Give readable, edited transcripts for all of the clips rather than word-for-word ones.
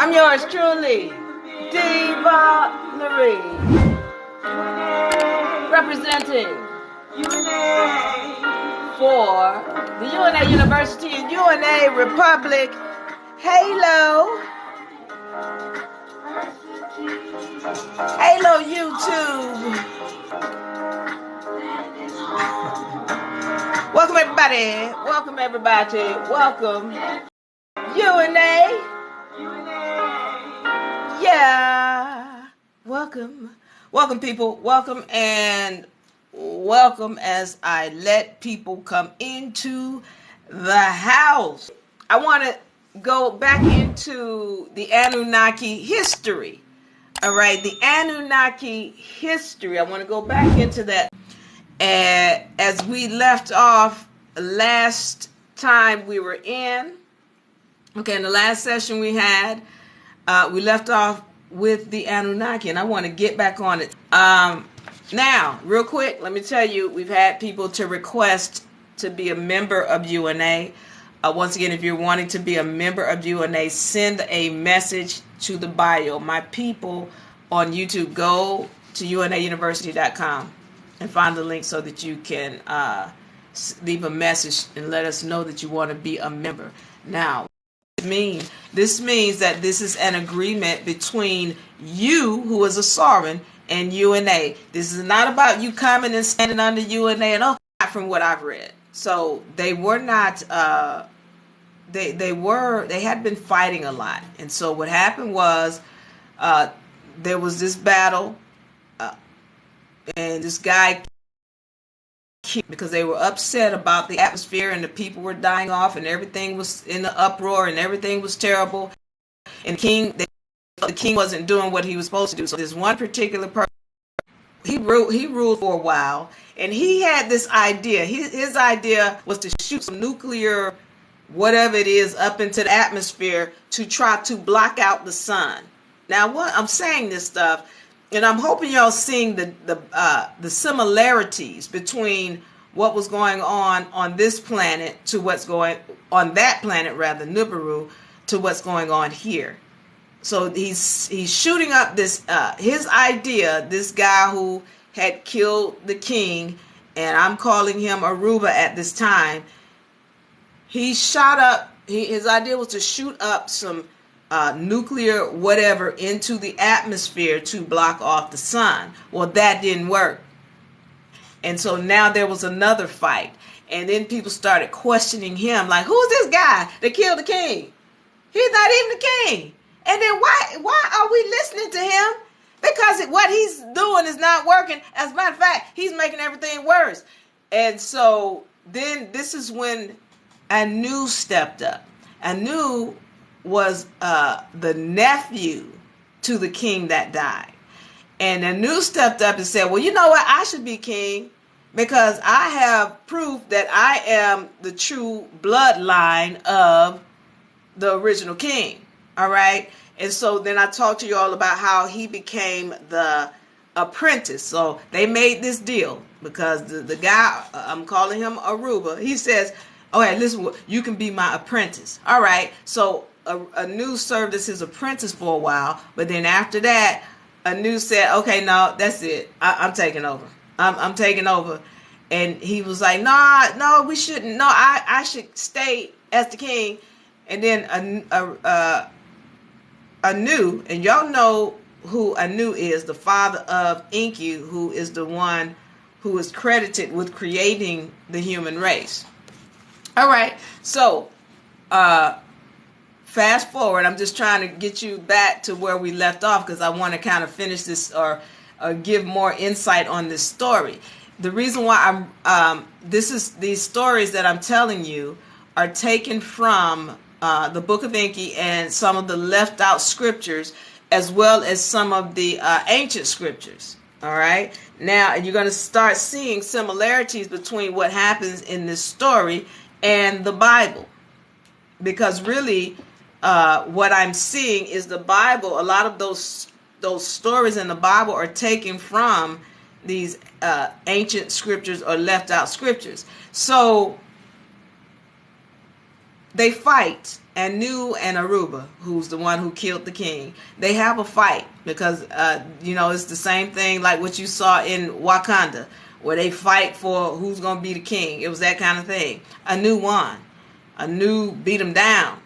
I'm yours truly, Diva Marie, representing for the UNA University and UNARepublic. Halo. Halo YouTube. Welcome everybody. Welcome everybody. Welcome UNA. Yeah. Welcome. Welcome people. Welcome and welcome as I let people come into the house. I want to go back into the Anunnaki history. All right, the Anunnaki history. I want to go back into that. As we left off last time we were in, okay, in the last session we had, we left off with the Anunnaki, and I want to get back on it. Now, real quick, let me tell you, we've had people to request to be a member of UNA. Once again, if you're wanting to be a member of UNA, send a message to the bio. My people on YouTube, go to UNAuniversity.com and find the link so that you can leave a message and let us know that you want to be a member. Now, this means that this is an agreement between you, who is a Sauron, and UNA. This is not about you coming and standing under UNA and all, from what I've read. So they were not, they had been fighting a lot. And so what happened was, there was this battle, and this guy, because they were upset about the atmosphere and the people were dying off and everything was in the uproar and everything was terrible, and the king wasn't doing what he was supposed to do. So this one particular person, he ruled for a while, and he had this idea. His idea was to shoot some nuclear whatever it is up into the atmosphere to try to block out the sun. Now, what I'm saying this stuff, and I'm hoping y'all seeing the similarities between what was going on this planet to what's going on that planet, rather, Nibiru, to what's going on here. So he's shooting up this his idea. This guy who had killed the king, and I'm calling him Aruba at this time. He shot up. His idea was to shoot up some nuclear whatever into the atmosphere to block off the sun. Well, that didn't work. And so now there was another fight. And then people started questioning him, like, who's this guy that killed the king? He's not even the king. And then why are we listening to him? Because what he's doing is not working. As a matter of fact, he's making everything worse. And so then this is when Anu stepped up. Anu was the nephew to the king that died. And Anu stepped up and said, well, you know what? I should be king because I have proof that I am the true bloodline of the original king. All right. And so then I talked to you all about how he became the apprentice. So they made this deal because the guy, I'm calling him Aruba, he says, okay, listen, you can be my apprentice. All right. So Anu served as his apprentice for a while, but then after that, Anu said, okay, no, that's it. I'm taking over. I'm taking over. And he was like, no, we shouldn't. No, I should stay as the king. And then Anu, and y'all know who Anu is, the father of Enki, who is the one who is credited with creating the human race. All right, so fast forward. I'm just trying to get you back to where we left off because I want to kind of finish this or give more insight on this story. The reason why these stories that I'm telling you are taken from the Book of Enki and some of the left out scriptures, as well as some of the ancient scriptures. All right. Now you're going to start seeing similarities between what happens in this story and the Bible, because really what I'm seeing is the Bible. A lot of those stories in the Bible are taken from these ancient scriptures or left out scriptures. So they fight Anu and Aruba, who's the one who killed the king, they have a fight because, it's the same thing like what you saw in Wakanda, where they fight for who's going to be the king. It was that kind of thing. Anu won. Anu beat him down.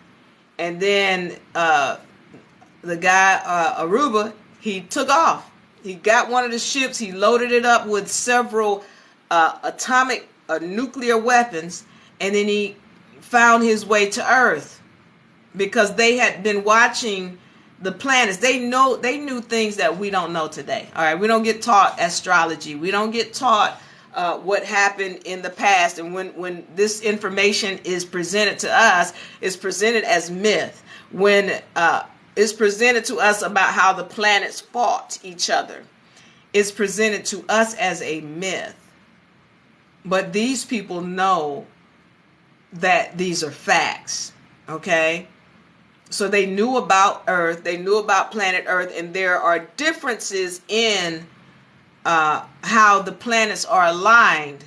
And then the guy, Aruba, he took off. He got one of the ships. He loaded it up with several atomic nuclear weapons. And then he found his way to Earth. Because they had been watching the planets. They knew things that we don't know today. All right, we don't get taught astrology. We don't get taught what happened in the past. And when this information is presented to us, it's presented as myth. When it's presented to us about how the planets fought each other, it's presented to us as a myth. But these people know that these are facts. Okay? So they knew about Earth, they knew about planet Earth, and there are differences in how the planets are aligned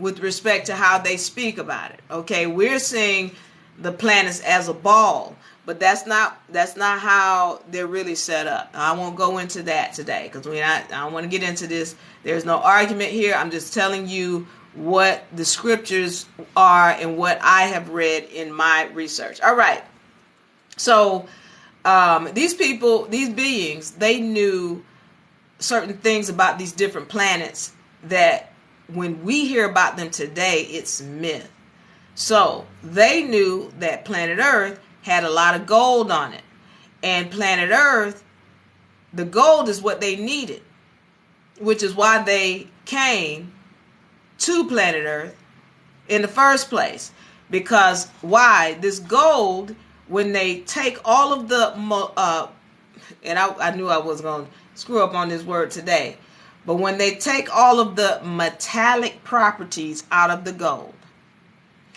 with respect to how they speak about it. Okay, we're seeing the planets as a ball, but that's not how they're really set up. I won't go into that today because I don't want to get into this. There's no argument here. I'm just telling you what the scriptures are and what I have read in my research. All right. So these people, these beings, they knew certain things about these different planets that when we hear about them today, it's myth. So they knew that planet Earth had a lot of gold on it. And planet Earth, the gold is what they needed, which is why they came to planet Earth in the first place. Because why? This gold, when they take all of the, and I knew I was going to screw up on this word today, but when they take all of the metallic properties out of the gold,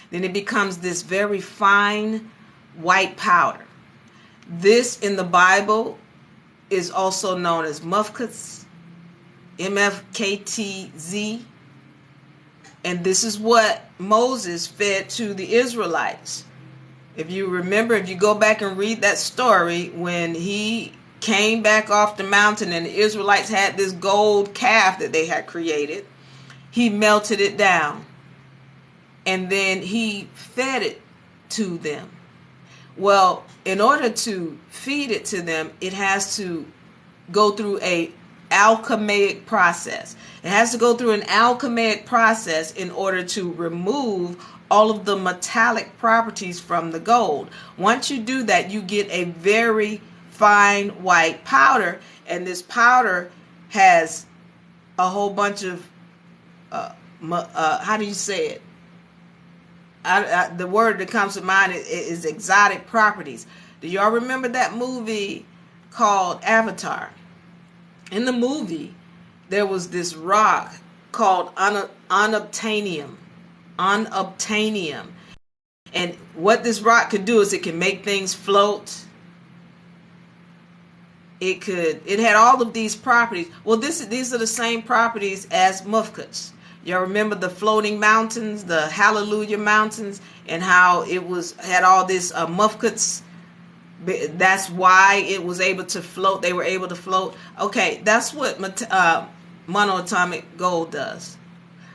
then it becomes this very fine white powder. This in the Bible is also known as mufkats, MFKTZ, and this is what Moses fed to the Israelites. If you remember, if you go back and read that story, when he came back off the mountain and the Israelites had this gold calf that they had created, he melted it down and then he fed it to them. Well, in order to feed it to them, it has to go through a alchemic process. It has to go through an alchemic process in order to remove all of the metallic properties from the gold. Once you do that, you get a very fine white powder, and this powder has a whole bunch of how do you say it? The word that comes to mind is exotic properties. Do y'all remember that movie called Avatar? In the movie, there was this rock called unobtainium. And what this rock could do is it can make things float. It had all of these properties. Well, these are the same properties as mufkats. Y'all remember the floating mountains, the Hallelujah Mountains, and how had all this mufkats. That's why it was able to float. They were able to float. Okay, that's what monoatomic gold does.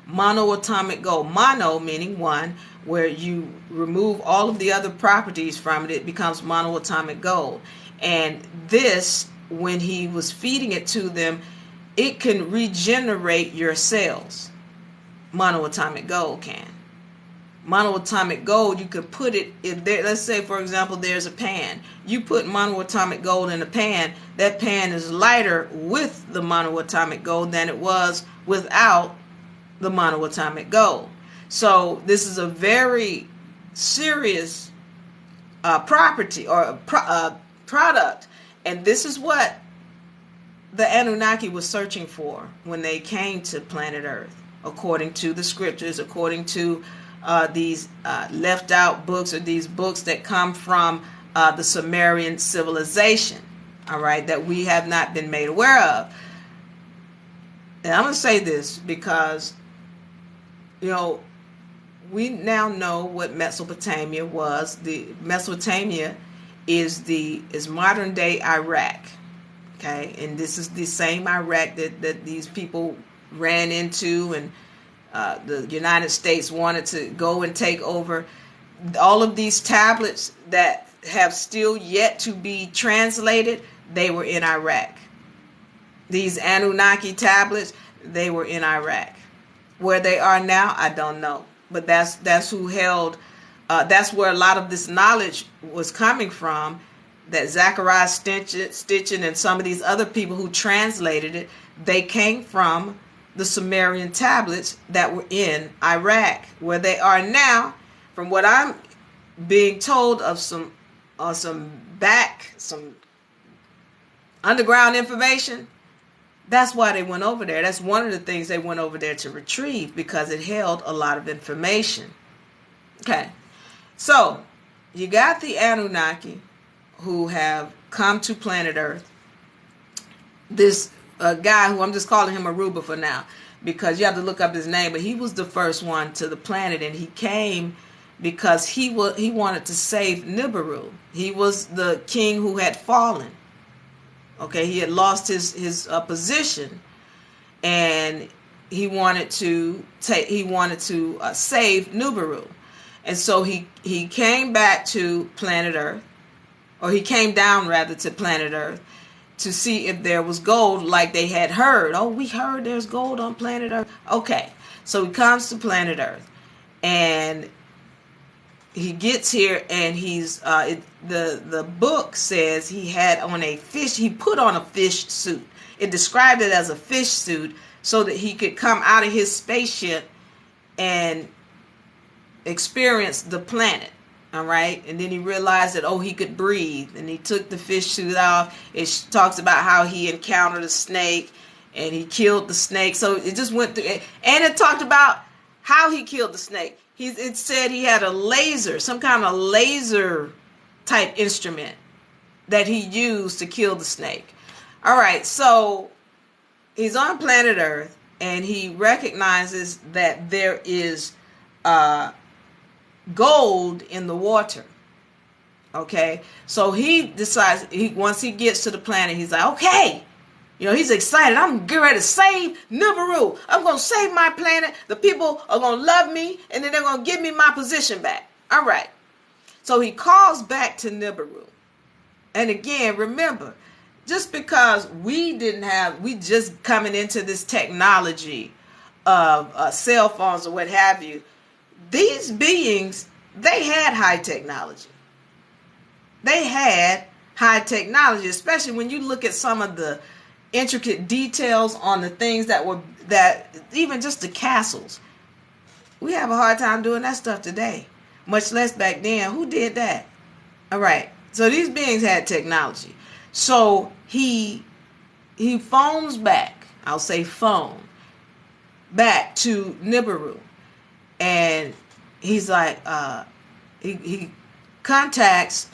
Monoatomic gold. Mono meaning one, where you remove all of the other properties from it, it becomes monoatomic gold. And this, when he was feeding it to them, it can regenerate your cells. Monoatomic gold can. Monoatomic gold, you can put it in there. Let's say, for example, there's a pan. You put monoatomic gold in a pan. That pan is lighter with the monoatomic gold than it was without the monoatomic gold. So this is a very serious property or product, and this is what the Anunnaki was searching for when they came to planet Earth, according to the scriptures, according to these left out books, or these books that come from the Sumerian civilization, all right, that we have not been made aware of. And I'm going to say this because, we now know what Mesopotamia was. The Mesopotamia is modern day Iraq. Okay, and this is the same Iraq that these people ran into, and the United States wanted to go and take over. All of these tablets that have still yet to be translated, they were in Iraq. These Anunnaki tablets, they were in Iraq. Where they are now, I don't know. But that's who held, that's where a lot of this knowledge was coming from, that Zachariah Stitchin and some of these other people who translated it, they came from the Sumerian tablets that were in Iraq. Where they are now, from what I'm being told of some underground information, that's why they went over there. That's one of the things they went over there to retrieve, because it held a lot of information. Okay, so you got the Anunnaki who have come to planet Earth. This guy who I'm just calling him Aruba for now, because you have to look up his name, but he was the first one to the planet, and he came because he wanted to save Nibiru. He was the king who had fallen. Okay, he had lost his position, and he wanted to save Nibiru, and so he came back to planet Earth, or he came down rather to planet Earth to see if there was gold, like they had heard. Oh, we heard there's gold on planet Earth. Okay, so he comes to planet Earth, and he gets here, and he's the book says he had on a fish. He put on a fish suit. It described it as a fish suit so that he could come out of his spaceship and experience the planet. All right, and then he realized that he could breathe, and he took the fish suit off. It talks about how he encountered a snake and he killed the snake. So it just went through, and it talked about how he killed the snake. It said he had a laser, some kind of laser type instrument that he used to kill the snake. All right, so he's on planet Earth, and he recognizes that there is gold in the water. Okay, so he decides, once he gets to the planet, he's like, okay, he's excited. I'm getting ready to save Nibiru. I'm going to save my planet. The people are going to love me, and then they're going to give me my position back. All right. So he calls back to Nibiru. And again, remember, just because we just coming into this technology of cell phones or what have you, these beings, they had high technology. They had high technology, especially when you look at some of the intricate details on the things that even just the castles. We have a hard time doing that stuff today, much less back then. Who did that? All right. So these beings had technology. So he phones back. I'll say phone back to Nibiru, and he's like, he contacts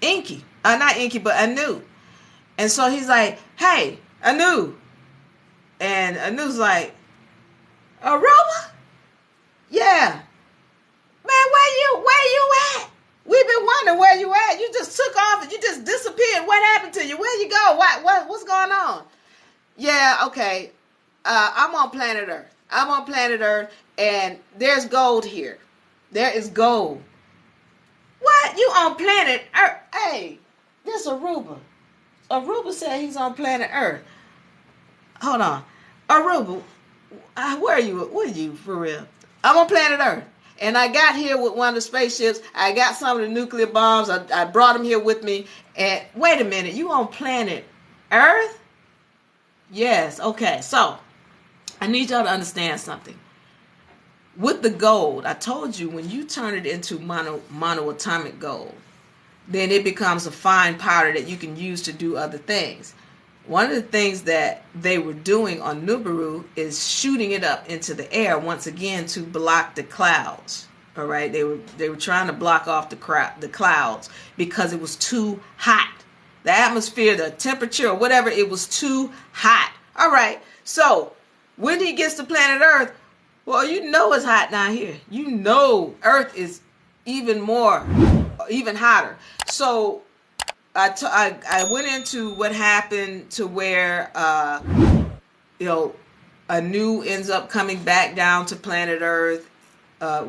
Inky, not Inky, but Anu. And so he's like, hey, Anu. And Anu's like, Aruba? Yeah. Man, where you at? We've been wondering where you at. You just took off and you just disappeared. What happened to you? Where you go? What's going on? Yeah, okay. I'm on planet Earth. I'm on planet Earth, and there's gold here. There is gold. What? You on planet Earth? Hey, this Aruba. Aruba said he's on planet Earth. Hold on. Aruba, where are you? Where are you, for real? I'm on planet Earth. And I got here with one of the spaceships. I got some of the nuclear bombs. I brought them here with me. And wait a minute. You on planet Earth? Yes. Okay. So I need y'all to understand something. With the gold, I told you, when you turn it into monoatomic gold, then it becomes a fine powder that you can use to do other things. One of the things that they were doing on Nibiru is shooting it up into the air once again to block the clouds. All right, they were trying to block off the clouds because it was too hot. The atmosphere, the temperature, or whatever, it was too hot. All right, so when he gets to planet Earth, Well, you know it's hot down here. You know Earth is even hotter. So I went into what happened to where you know, Anu ends up coming back down to planet Earth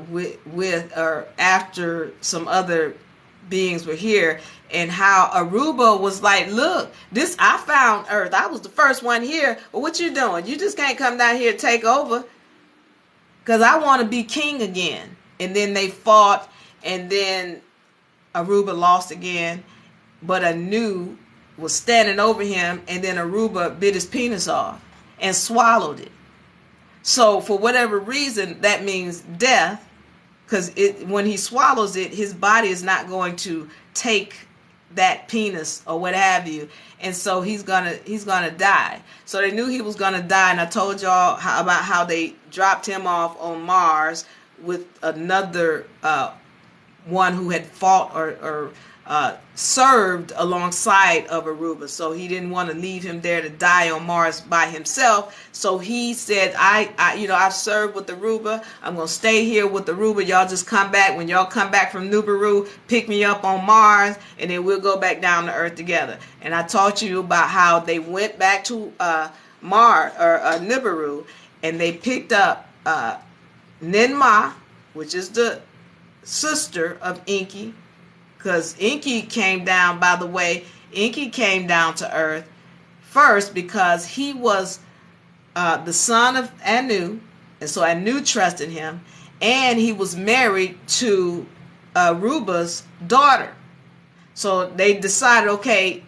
with or after some other beings were here, and how Aruba was like, look, this, I found Earth. I was the first one here. But what you doing? You just can't come down here and take over, because I want to be king again. And then they fought, and then Aruba lost again. But Anu was standing over him, and then Aruba bit his penis off and swallowed it. So for whatever reason, that means death, because when he swallows it, his body is not going to take that penis or what have you, and so he's gonna die. So they knew he was gonna die, and I told y'all about how they dropped him off on Mars with another one who had fought or served alongside of Aruba. So he didn't want to leave him there to die on Mars by himself. So he said, I've served with Aruba. I'm going to stay here with Aruba. Y'all just come back. When y'all come back from Nibiru, pick me up on Mars, and then we'll go back down to Earth together. And I taught you about how they went back to Mars or Nibiru, and they picked up Ninma, which is the sister of Enki. Because Enki came down, by the way, Enki came down to Earth first because he was the son of Anu, and so Anu trusted him, and he was married to Aruba's daughter. So they decided, okay,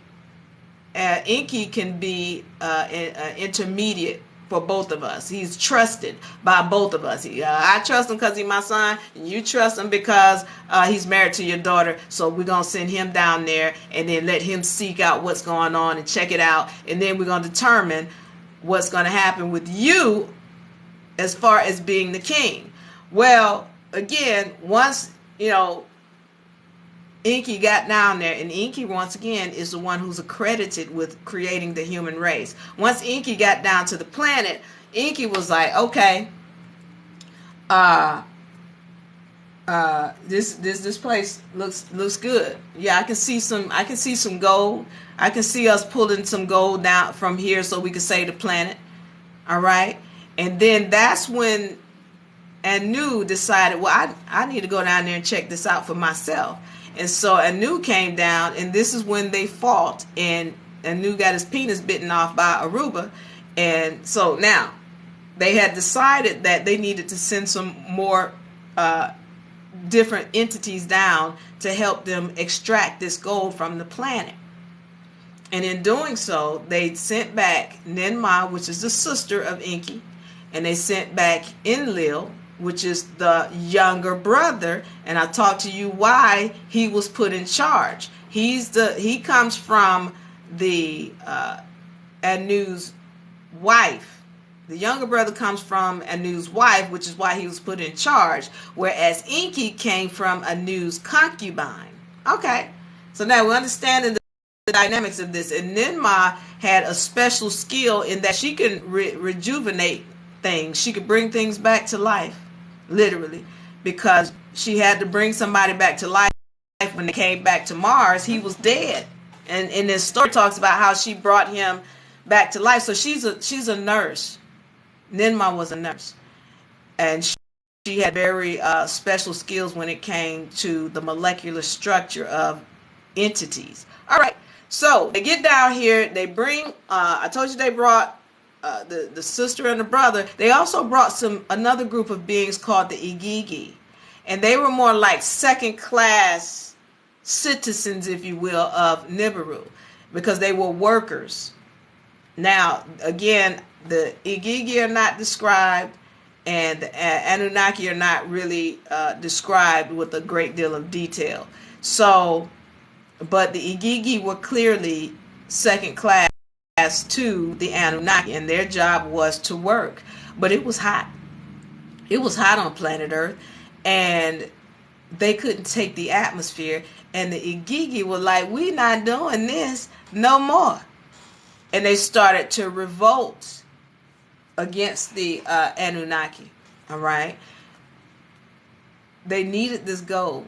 Enki can be an intermediate for both of us. He's trusted by both of us. I trust him because he's my son, and you trust him because he's married to your daughter. So we're going to send him down there and then let him seek out what's going on and check it out. And then we're going to determine what's going to happen with you as far as being the king. Well, again, once, Enki got down there, and Enki, once again, is the one who's accredited with creating the human race. Once Enki got down to the planet, Enki was like, okay, this place looks good. Yeah, I can see some gold. I can see us pulling some gold down from here so we can save the planet. All right, and then that's when Anu decided, well, I need to go down there and check this out for myself. And so Anu came down, and this is when they fought, and Anu got his penis bitten off by Aruba. And so now they had decided that they needed to send some more different entities down to help them extract this gold from the planet. And in doing so, they sent back Ninma, which is the sister of Enki, and they sent back Enlil, which is the younger brother, and I talked to you why he was put in charge. He comes from the Anu's wife. The younger brother comes from Anu's wife, which is why he was put in charge, whereas Enki came from Anu's concubine. Okay, so now we're understanding the dynamics of this. And Ninma had a special skill in that she can rejuvenate things. She could bring things back to life, literally, because she had to bring somebody back to life. When they came back to Mars, he was dead, and in this story talks about how she brought him back to life. So she's a nurse. Ninma was a nurse, and she had very special skills when it came to the molecular structure of entities. All right, so they get down here. They bring. I told you they brought the sister and the brother. They also brought another group of beings called the Igigi, and they were more like second class citizens, if you will, of Nibiru, because they were workers. Now, again, the Igigi are not described, and the Anunnaki are not really described with a great deal of detail. So, but the Igigi were clearly second class to the Anunnaki, and their job was to work. But it was hot. It was hot on planet Earth, and they couldn't take the atmosphere. And the Igigi were like, "We not doing this no more." And they started to revolt against the Anunnaki. All right. They needed this gold,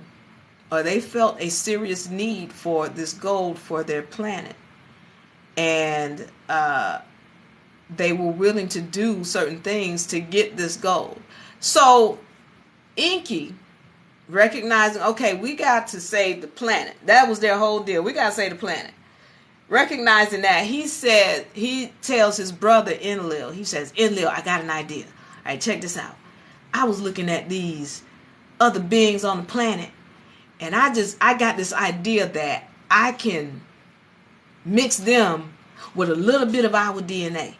or they felt a serious need for this gold for their planet. And they were willing to do certain things to get this gold. So Enki, recognizing, okay, we got to save the planet. That was their whole deal. We got to save the planet. Recognizing that, he tells his brother Enlil, he says, Enlil, I got an idea. All right, check this out. I was looking at these other beings on the planet, and I got this idea that I can mix them with a little bit of our DNA.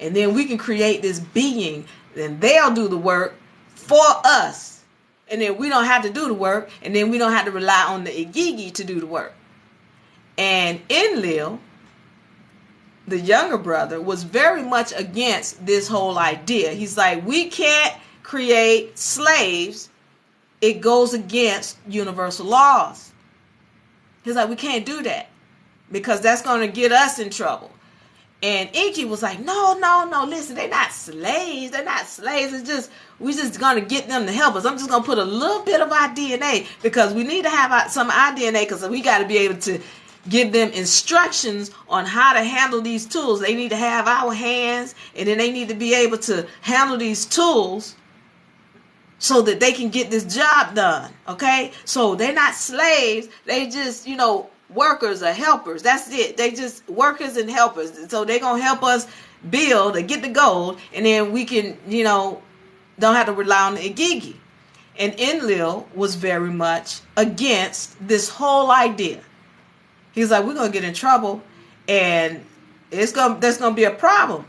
And then we can create this being, and they'll do the work for us. And then we don't have to do the work, and then we don't have to rely on the Igigi to do the work. And Enlil, the younger brother, was very much against this whole idea. He's like, we can't create slaves. It goes against universal laws. He's like, we can't do that because that's going to get us in trouble. And Enki was like, no, listen, they're not slaves. They're not slaves. We're just going to get them to help us. I'm just going to put a little bit of our DNA because we need to have some of our DNA because we got to be able to give them instructions on how to handle these tools. They need to have our hands, and then they need to be able to handle these tools so that they can get this job done. Okay? So they're not slaves. They just, workers or helpers. That's it. They just workers and helpers. So they're going to help us build or get the gold, and then we can, don't have to rely on the Igigi. And Enlil was very much against this whole idea. He's like, we're going to get in trouble, and there's going to be a problem.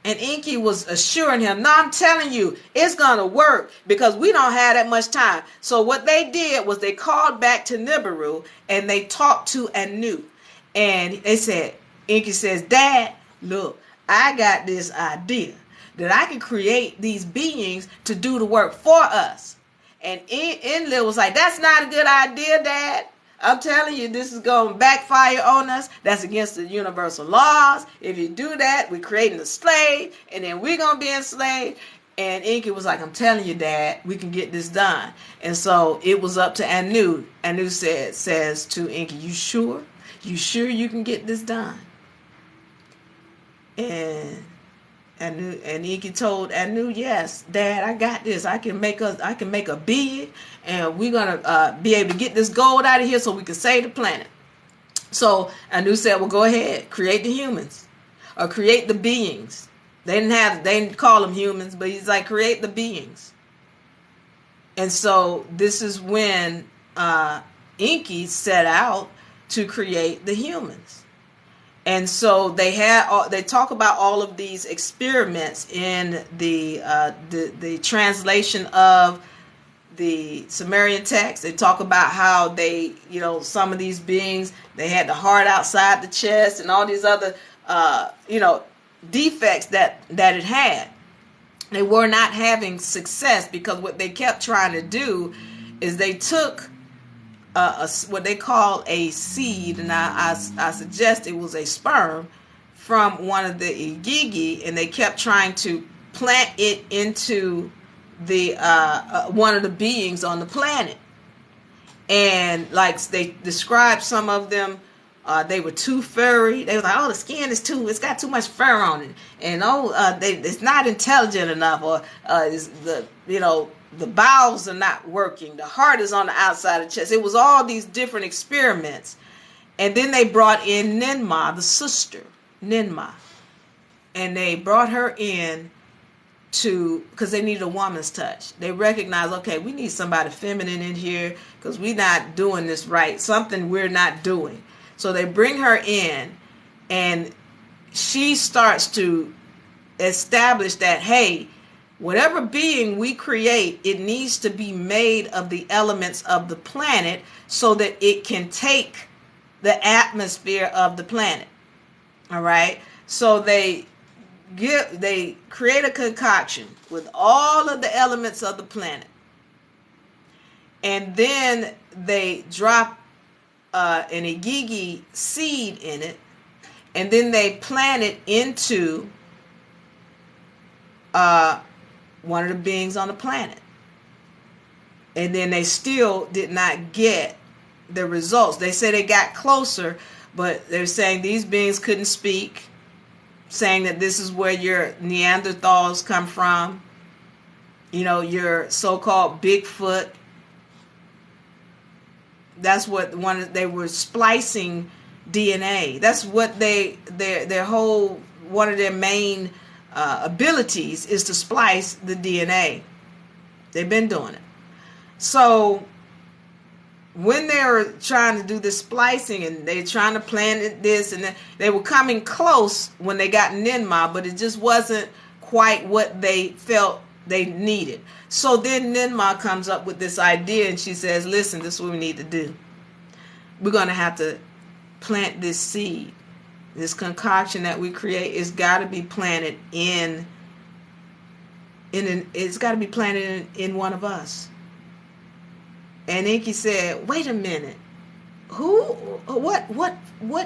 And Enki was assuring him, no, I'm telling you, it's going to work because we don't have that much time. So what they did was they called back to Nibiru and they talked to Anu. And they said, Enki says, Dad, look, I got this idea that I can create these beings to do the work for us. And Enlil was like, that's not a good idea, Dad. I'm telling you, this is going to backfire on us. That's against the universal laws. If you do that, we're creating a slave, and then we're going to be enslaved. And Enki was like, I'm telling you, Dad, we can get this done. And so it was up to Anu. Anu says to Enki, you sure? You sure you can get this done? And Enki told Anu, yes, Dad, I got this. I can make a being, and we're gonna be able to get this gold out of here so we can save the planet. So Anu said, well, go ahead, create the humans, or create the beings. They didn't call them humans, but he's like, create the beings. And so this is when Enki set out to create the humans. And so they talk about all of these experiments in the translation of the Sumerian text. They talk about how they, some of these beings, they had the heart outside the chest and all these other, defects that it had. They were not having success because what they kept trying to do is they took what they call a seed, and I suggest it was a sperm from one of the Igigi, and they kept trying to plant it into the one of the beings on the planet. And like they described some of them, they were too furry. They were like, oh, the skin is it's got too much fur on it, and it's not intelligent enough, or the bowels are not working. The heart is on the outside of the chest. It was all these different experiments. And then they brought in Ninmah, the sister, Ninmah. And they brought her in because they needed a woman's touch. They recognized, okay, we need somebody feminine in here because we're not doing this right. Something we're not doing. So they bring her in, and she starts to establish that, hey, whatever being we create, it needs to be made of the elements of the planet so that it can take the atmosphere of the planet. All right. So they create a concoction with all of the elements of the planet. And then they drop an Igigi seed in it. And then they plant it into one of the beings on the planet. And then they still did not get the results. They said they got closer, but they're saying these beings couldn't speak, saying that this is where your Neanderthals come from, your so-called Bigfoot. That's what they were splicing DNA. That's what their whole, one of their main abilities is to splice the DNA. They've been doing it. So when they were trying to do this splicing and they trying to plant this and they were coming close when they got Ninmah, but it just wasn't quite what they felt they needed. So then Ninmah comes up with this idea and she says, listen, this is what we need to do. We're going to have to plant this seed. This concoction that we create is got to be planted it's got to be planted in one of us. And Enki said, wait a minute. What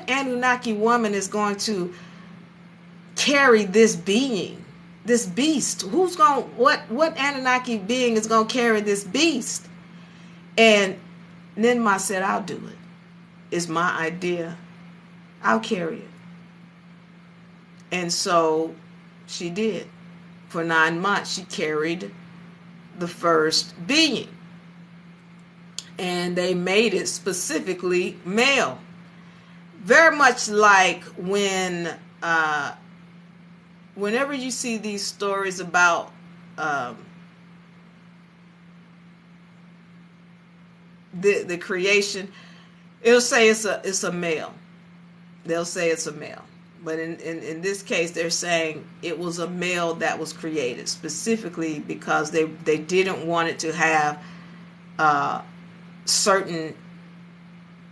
Anunnaki woman is going to carry this being, this beast? What Anunnaki being is going to carry this beast? And Ninmah said, I'll do it. It's my idea. I'll carry it. And so she did. For 9 months, she carried the first being. And they made it specifically male. Very much like whenever you see these stories about the creation, it'll say it's a male. They'll say it's a male. But in this case, they're saying it was a male that was created specifically because they didn't want it to have a certain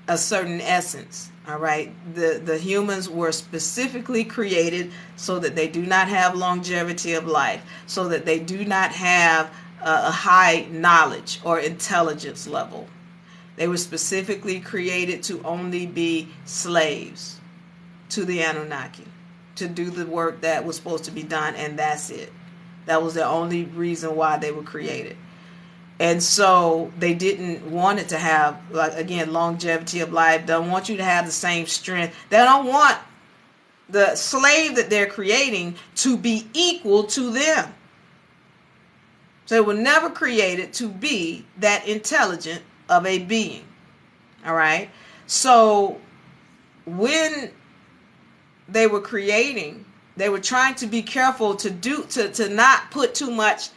essence. All right, the humans were specifically created so that they do not have longevity of life, so that they do not have a high knowledge or intelligence level. They were specifically created to only be slaves to the Anunnaki, to do the work that was supposed to be done, and that's it. That was the only reason why they were created. And so they didn't want it to have, like, again, longevity of life. They don't want you to have the same strength. They don't want the slave that they're creating to be equal to them. So they were never created to be that intelligent of a being. All right. So when they were creating, they were trying to be careful to not put too much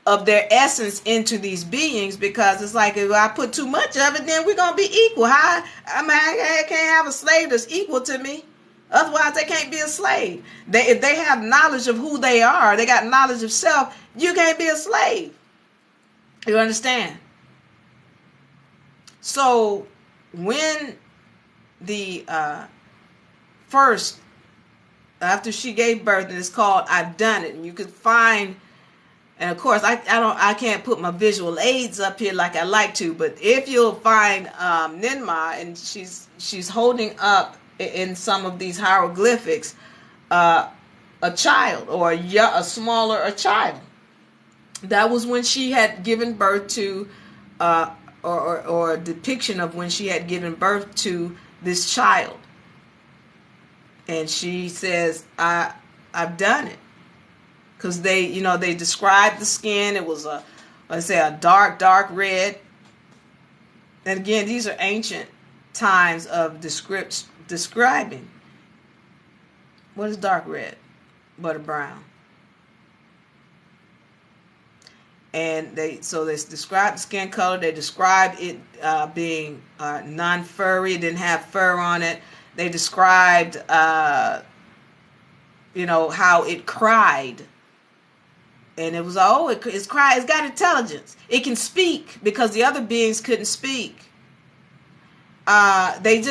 of their essence into these beings, because it's like, if I put too much of it, then we're gonna be equal. I can't have a slave that's equal to me. Otherwise, they can't be a slave. If they have knowledge of who they are, they got knowledge of self, you can't be a slave. You understand? So when the first, after she gave birth, and it's called I've Done It, and you could find, and of course I can't put my visual aids up here like I like to, but if you'll find Ninmah, and she's holding up in some of these hieroglyphics a child, or a smaller child. That was when she had given birth to, or a depiction of when she had given birth to this child. And she says, I've done it. Because they described the skin. It was a dark red. And again, these are ancient times of describing. What is dark red? But a brown. And they described the skin color. They described it being non-furry. It didn't have fur on it. They described, how it cried. And it was, it's cried. It's got intelligence. It can speak, because the other beings couldn't speak. They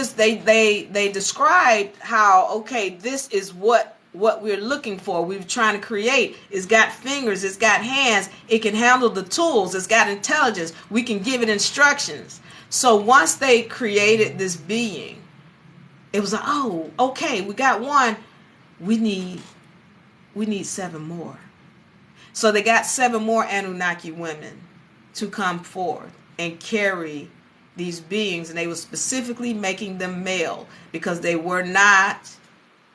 described how, okay, this is what we're looking for. We're trying to create. It's got fingers. It's got hands. It can handle the tools. It's got intelligence. We can give it instructions. So once they created this being, it was like, oh, okay, we got one. We need 7 more. So they got 7 more Anunnaki women to come forth and carry these beings, and they were specifically making them male because they were not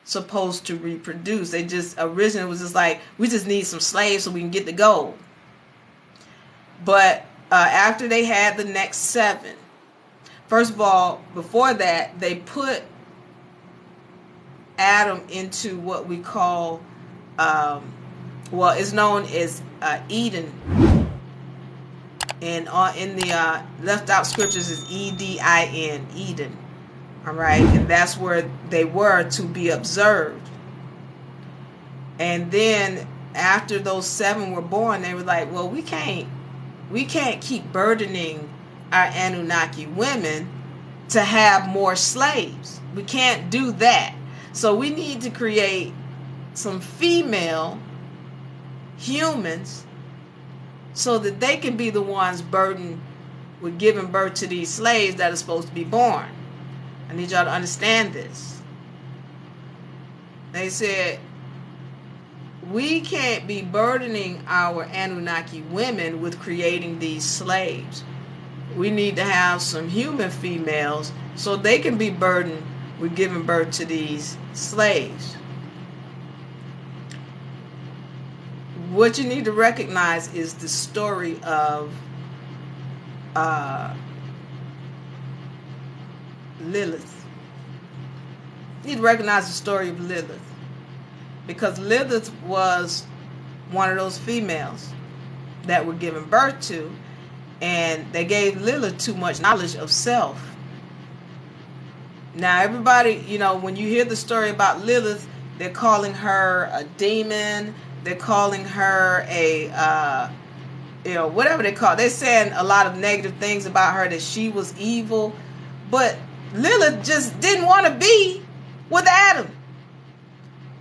supposed to reproduce. They just originally was just like, we just need some slaves so we can get the gold. But after they had the next 7, first of all, before that, they put Adam into what we call, well, it's known as Eden. And in the left out scriptures is Edin, Eden. All right, and that's where they were to be observed. And then after those 7 were born, they were like, well, we can't keep burdening our Anunnaki women to have more slaves. We can't do that. So we need to create some female humans so that they can be the ones burdened with giving birth to these slaves that are supposed to be born. I need y'all to understand this. They said, we can't be burdening our Anunnaki women with creating these slaves. We need to have some human females so they can be burdened with giving birth to these slaves. What you need to recognize is the story of Lilith. You need to recognize the story of Lilith, because Lilith was one of those females that were given birth to, and they gave Lilith too much knowledge of self. Now everybody, when you hear the story about Lilith, they're calling her a demon, they're calling her a whatever they call it. They're saying a lot of negative things about her, that she was evil. But Lilith just didn't want to be with Adam.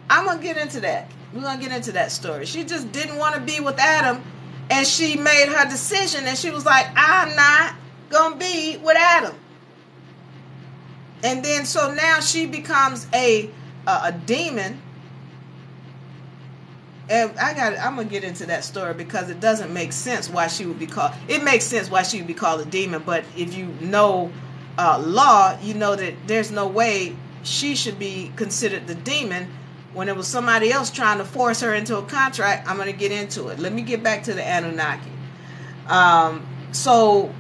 I'm going to get into that. We're going to get into that story. She just didn't want to be with Adam, and she made her decision, and she was like, I'm not going to be with Adam. And then so now she becomes a demon. And I'm going to get into that story because it doesn't make sense why she would be called. It makes sense why she would be called a demon, but if you know law, you know that there's no way she should be considered the demon when it was somebody else trying to force her into a contract. I'm going to get into it. Let me get back to the Anunnaki. So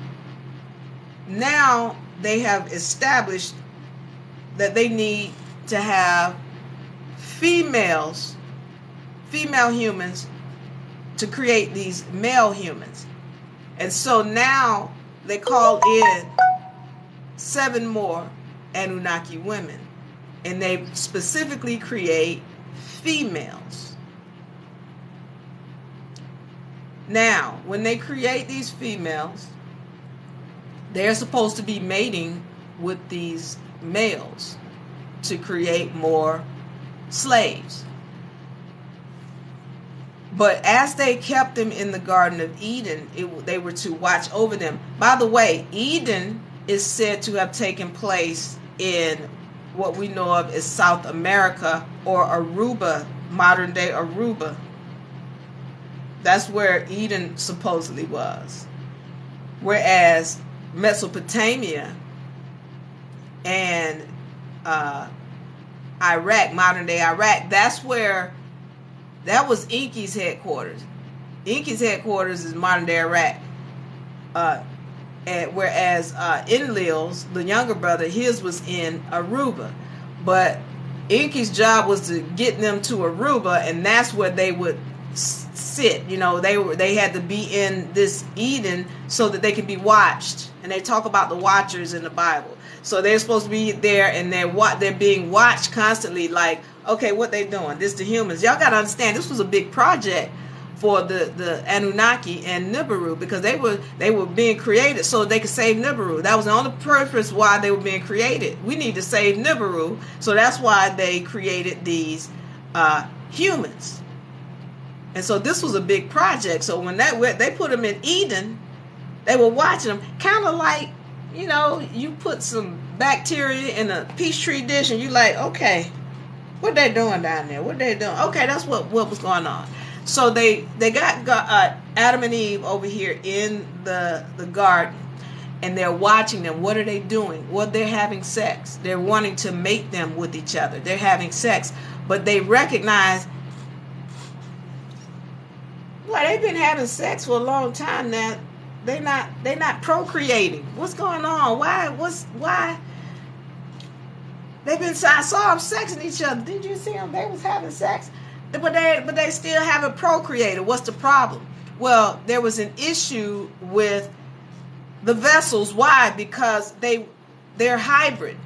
now they have established that they need to have female humans to create these male humans. And so now they call in 7 more Anunnaki women, and they specifically create females. Now, when they create these females, they're supposed to be mating with these males to create more slaves. But as they kept them in the Garden of Eden, they were to watch over them. By the way, Eden is said to have taken place in what we know of as South America, or Aruba, modern day Aruba. That's where Eden supposedly was. Whereas Mesopotamia and Iraq, modern day Iraq, that was Enki's headquarters. Enki's headquarters is modern day Iraq. Whereas Enlil's, the younger brother, his was in Aruba. But Enki's job was to get them to Aruba, and that's where they would sit. They had to be in this Eden so that they could be watched. And they talk about the watchers in the Bible. So they're supposed to be there, and they're being watched constantly. Like, okay, what they doing? This the humans. Y'all got to understand, this was a big project for the Anunnaki and Nibiru, because they were being created so they could save Nibiru. That was the only purpose why they were being created. We need to save Nibiru, so that's why they created these humans. And so this was a big project. So when they put them in Eden, they were watching them, kind of like, you put some bacteria in a Peachtree dish, and you like, okay, what they doing down there? What they doing? Okay, that's what was going on. So they got Adam and Eve over here in the garden, and they're watching them. What are they doing? Well, they're having sex. They're wanting to mate them with each other. They're having sex, but they recognize, well, they've been having sex for a long time now. They're not procreating. What's going on? Why? I saw them sexing each other. Did you see them? They was having sex, but they still haven't procreated. What's the problem? Well, there was an issue with the vessels. Why? Because they're hybrid.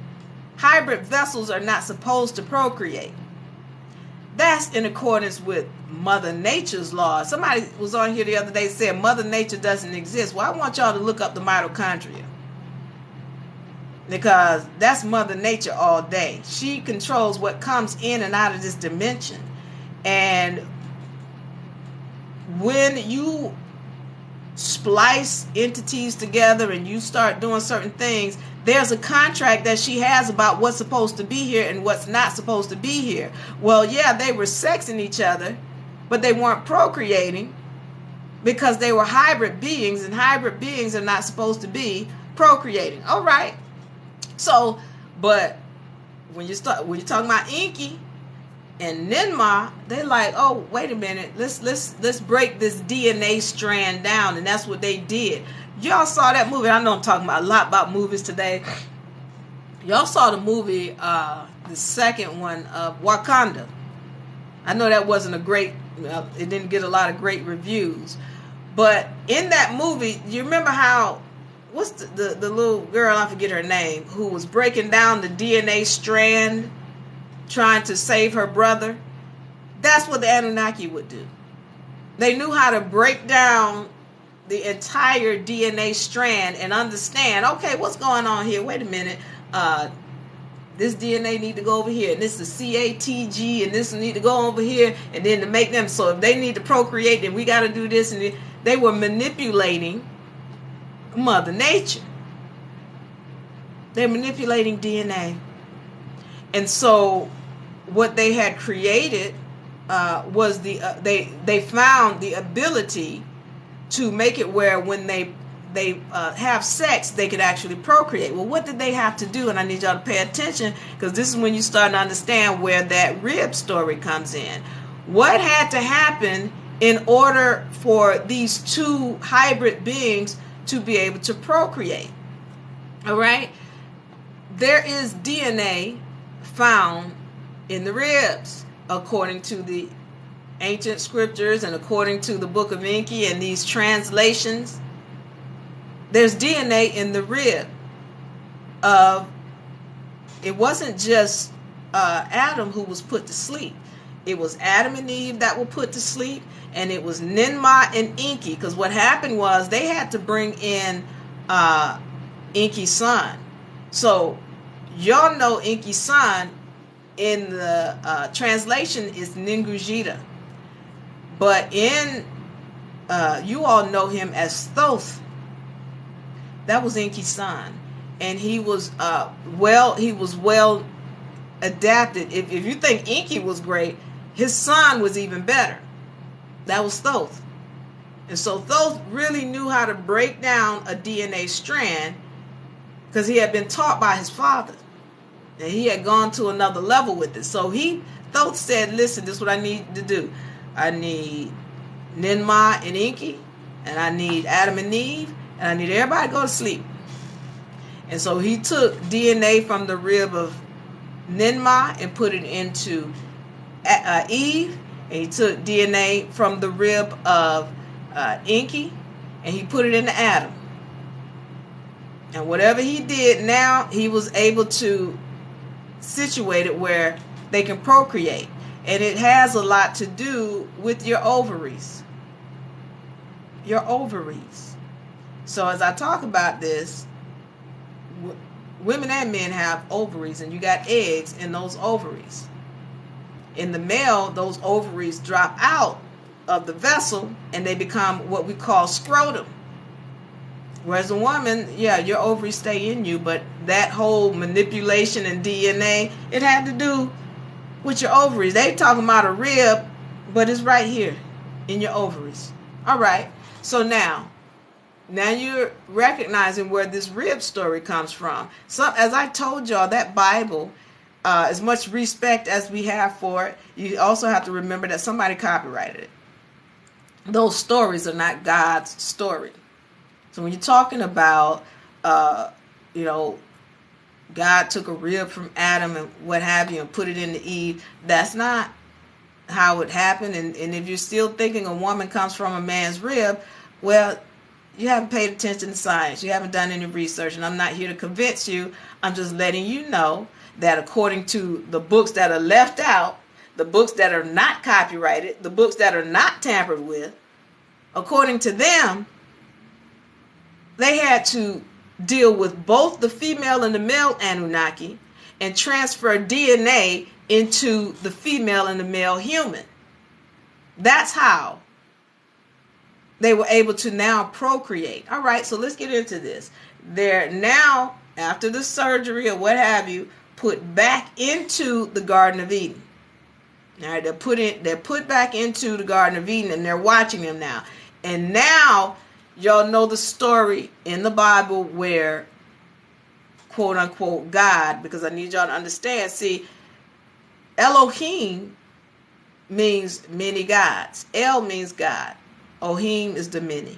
Hybrid vessels are not supposed to procreate. That's in accordance with Mother Nature's law. Somebody was on here the other day said Mother Nature doesn't exist. Well, I want y'all to look up the mitochondria, because that's Mother Nature all day. She controls what comes in and out of this dimension. And when you splice entities together and you start doing certain things, there's a contract that she has about what's supposed to be here and what's not supposed to be here. Well, yeah, they were sexing each other, but they weren't procreating because they were hybrid beings, and hybrid beings are not supposed to be procreating. All right. So, but when you're talking about Enki and Ninmah, they like, oh, wait a minute, let's break this DNA strand down, and that's what they did. Y'all saw that movie. I know I'm talking about a lot about movies today. Y'all saw the movie, the second one of Wakanda. I know that wasn't a great, it didn't get a lot of great reviews, but in that movie, you remember how, what's the little girl, I forget her name, who was breaking down the DNA strand, trying to save her brother? That's what the Anunnaki would do. They knew how to break down the entire DNA strand and understand, okay, what's going on here? Wait a minute. This DNA need to go over here, and this is CATG, and this need to go over here, and then to make them, so if they need to procreate, then we got to do this. And they were manipulating Mother Nature. They're manipulating DNA. And so what they had created was they found the ability to make it where when they have sex, they could actually procreate. Well, what did they have to do? And I need y'all to pay attention, because this is when you start to understand where that rib story comes in. What had to happen in order for these two hybrid beings to be able to procreate? All right? There is DNA found in the ribs, according to the ancient scriptures and according to the book of Enki and these translations. There's DNA in the rib of, it wasn't just Adam who was put to sleep. It was Adam and Eve that were put to sleep, and it was Ninmah and Enki, because what happened was they had to bring in Enki's son. So y'all know Enki's son in the translation is Ningujita. But in, you all know him as Thoth. That was Enki's son. And he was well adapted. If you think Enki was great, his son was even better. That was Thoth. And so Thoth really knew how to break down a DNA strand, because he had been taught by his father. And he had gone to another level with it. So Thoth said, listen, this is what I need to do. I need Ninmah and Enki, and I need Adam and Eve, and I need everybody to go to sleep. And so he took DNA from the rib of Ninmah and put it into Eve, and he took DNA from the rib of Enki, and he put it into Adam. And whatever he did, now he was able to situate it where they can procreate. And it has a lot to do with your ovaries. Your ovaries. So as I talk about this, women and men have ovaries, and you got eggs in those ovaries. In the male, those ovaries drop out of the vessel and they become what we call scrotum. Whereas a woman, yeah, your ovaries stay in you, but that whole manipulation and DNA, it had to do with your ovaries. They talking about a rib, but it's right here. in your ovaries. All right. So now you're recognizing where this rib story comes from. So, as I told y'all, that Bible, as much respect as we have for it, you also have to remember that somebody copyrighted it. Those stories are not God's story. So when you're talking about, God took a rib from Adam and what have you and put it into Eve, that's not how it happened. And if you're still thinking a woman comes from a man's rib, well, you haven't paid attention to science. You haven't done any research, and I'm not here to convince you. I'm just letting you know that according to the books that are left out, the books that are not copyrighted, the books that are not tampered with, according to them, they had to deal with both the female and the male Anunnaki and transfer DNA into the female and the male human. That's how they were able to now procreate. All right, so let's get into this. They're now, after the surgery or what have you, put back into the Garden of Eden. All right, they're put back into the Garden of Eden, and they're watching them now. And now, y'all know the story in the Bible where, quote unquote, God, because I need y'all to understand, see, Elohim means many gods. El means God. Ohim is the many.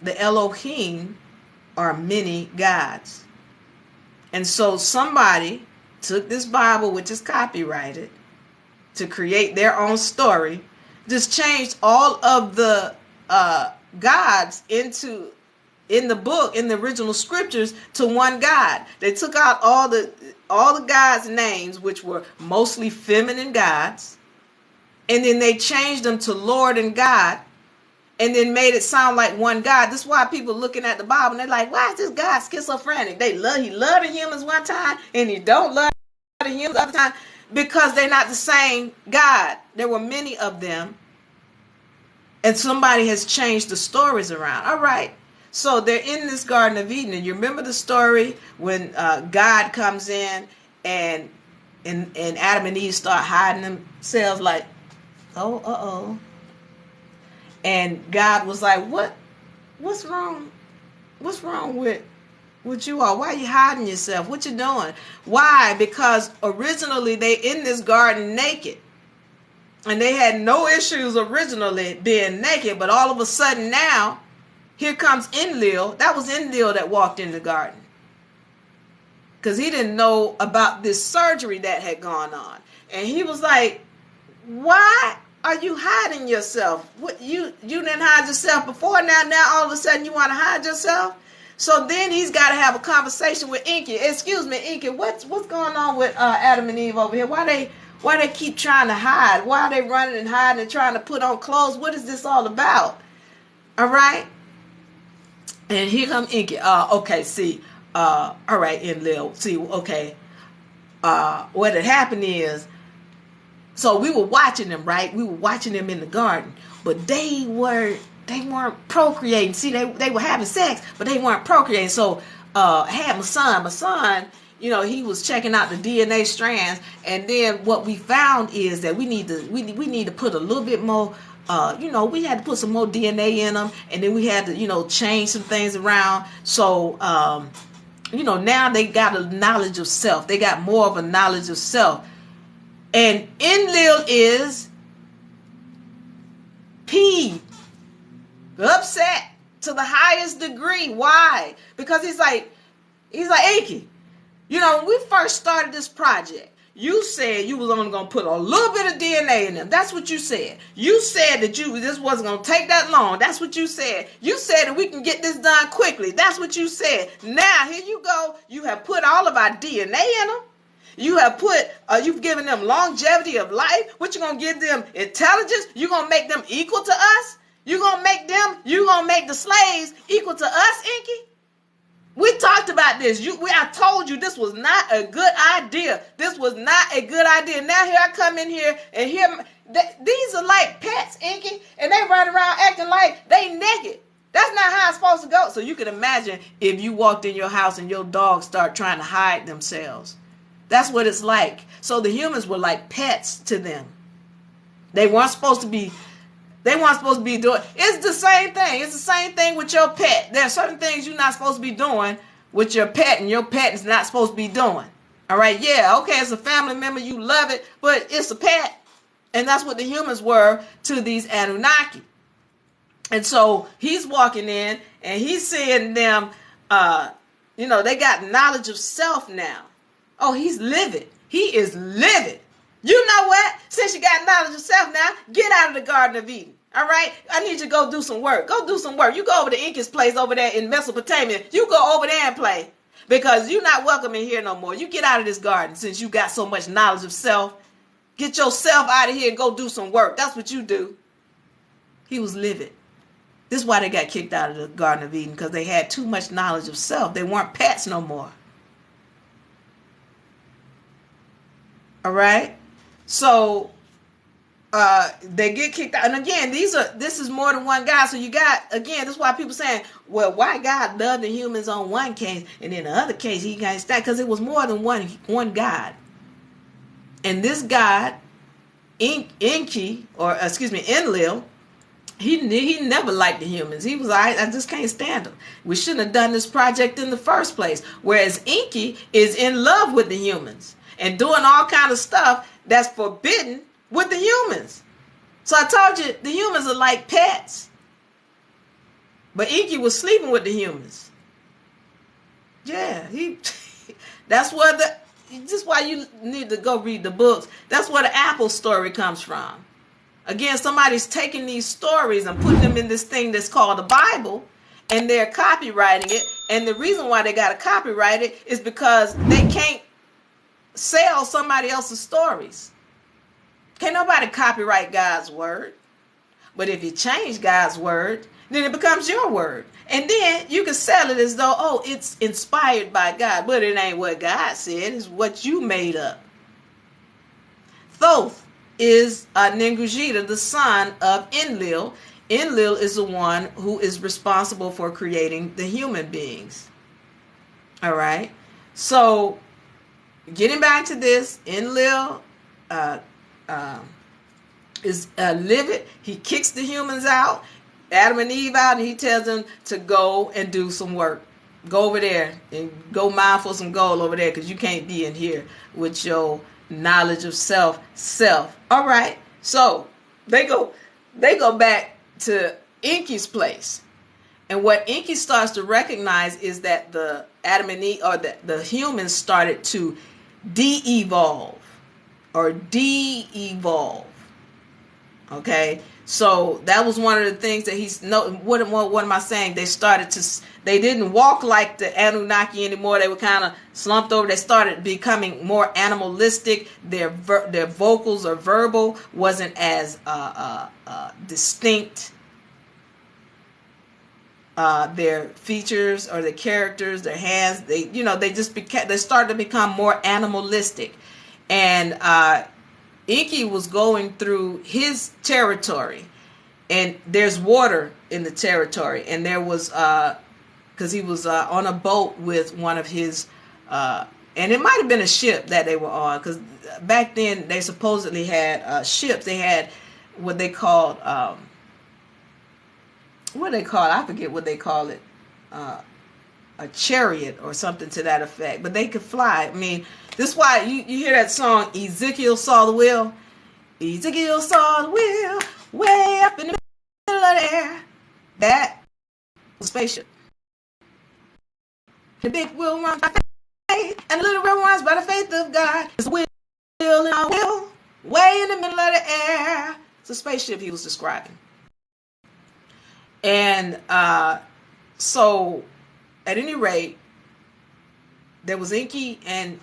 The Elohim are many gods. And so somebody took this Bible, which is copyrighted, to create their own story, just changed all of the gods in the book, in the original scriptures, to one God. They took out all the gods' names, which were mostly feminine gods, and then they changed them to Lord and God, and then made it sound like one God. This is why people looking at the Bible and they're like, why is this God schizophrenic? He loved the humans one time and he don't love the humans other time, because they're not the same God. There were many of them, and somebody has changed the stories around. All right. So they're in this Garden of Eden, and you remember the story when God comes in and Adam and Eve start hiding themselves, like, oh. And God was like, what's wrong? What's wrong with you all? Why are you hiding yourself? What you doing? Why? Because originally they in this garden naked. And they had no issues originally being naked. But all of a sudden now, here comes Enlil. That was Enlil that walked in the garden. Because he didn't know about this surgery that had gone on. And he was like, why are you hiding yourself? What, you didn't hide yourself before. Now all of a sudden you want to hide yourself? So then he's got to have a conversation with Inky. Excuse me, Inky, what's going on with Adam and Eve over here? Why they keep trying to hide? Why are they running and hiding and trying to put on clothes? What is this all about? All right. And here come Inky. Okay, see. All right, Enlil. See, okay. What had happened is, so we were watching them, right? We were watching them in the garden, but they weren't procreating. See, they were having sex, but they weren't procreating. So I had my son, he was checking out the DNA strands, and then what we found is that we need to put a little bit more. We had to put some more DNA in them, and then we had to change some things around. So now they got a knowledge of self. They got more of a knowledge of self. And Enlil is peeved, upset to the highest degree. Why? Because he's like, Inky, when we first started this project, you said you was only going to put a little bit of DNA in them. That's what you said. You said that this wasn't going to take that long. That's what you said. You said that we can get this done quickly. That's what you said. Now, here you go. You have put all of our DNA in them. You have you've given them longevity of life. What you going to give them? Intelligence? You going to make them equal to us? You going to make the slaves equal to us, Inky? We talked about this. I told you this was not a good idea. This was not a good idea. Now here I come in here and these are like pets, Inky, and they run around acting like they naked. That's not how it's supposed to go. So you can imagine if you walked in your house and your dogs start trying to hide themselves. That's what it's like. So the humans were like pets to them. They weren't supposed to be They weren't supposed to be doing. It's the same thing. It's the same thing with your pet. There are certain things you're not supposed to be doing with your pet, and your pet is not supposed to be doing. All right, yeah, okay, it's a family member, you love it, but it's a pet. And that's what the humans were to these Anunnaki. And so he's walking in and he's seeing them, they got knowledge of self now. Oh, he's livid. He is livid. You know what? Since you got knowledge of self now, get out of the Garden of Eden. All right? I need you to go do some work. Go do some work. You go over to Inca's place over there in Mesopotamia. You go over there and play. Because you're not welcome in here no more. You get out of this garden since you got so much knowledge of self. Get yourself out of here and go do some work. That's what you do. He was livid. This is why they got kicked out of the Garden of Eden, because they had too much knowledge of self. They weren't pets no more. All right? So they get kicked out. And again, this is more than one God. So you got, again, this is why people saying, well, why God loved the humans on one case and in the other case he got stacked? Because it was more than one God. And this God, Enlil, he never liked the humans. He was like, I just can't stand them. We shouldn't have done this project in the first place. Whereas Enki is in love with the humans and doing all kind of stuff that's forbidden with the humans. So I told you, the humans are like pets. But Enki was sleeping with the humans. Yeah, that's where just why you need to go read the books. That's where the apple story comes from. Again, somebody's taking these stories and putting them in this thing that's called the Bible, and they're copywriting it. And the reason why they got to copyright it is because they can't sell somebody else's stories. Can't nobody copyright God's word. But if you change God's word, then it becomes your word. And then you can sell it as though, oh, it's inspired by God. But it ain't what God said. It's what you made up. Thoth is Ningujita, the son of Enlil. Enlil is the one who is responsible for creating the human beings. All right. So getting back to this, Enlil is livid. He kicks the humans out, Adam and Eve out, and he tells them to go and do some work. Go over there and go mine for some gold over there, because you can't be in here with your knowledge of self. All right. So they go back to Enki's place. And what Enki starts to recognize is that the Adam and Eve, or the humans, started to de-evolve. Okay, so that was one of the things that what am I saying? They didn't walk like the Anunnaki anymore. They were kind of slumped over. They started becoming more animalistic. Their vocals or verbal wasn't as distinct. Their features or their characters, their hands, they started to become more animalistic. And Enki was going through his territory, and there's water in the territory, and there was because he was on a boat with one of his and it might have been a ship that they were on, because back then they supposedly had ships. They had what they called I forget what they call it, a chariot or something to that effect, but they could fly. I mean, this is why you hear that song, Ezekiel saw the wheel. Ezekiel saw the wheel way up in the middle of the air. That was a spaceship. The big wheel runs by faith, and the little wheel runs by the faith of God. It's a wheel in our wheel way in the middle of the air. It's a spaceship he was describing. And so at any rate, there was Enki and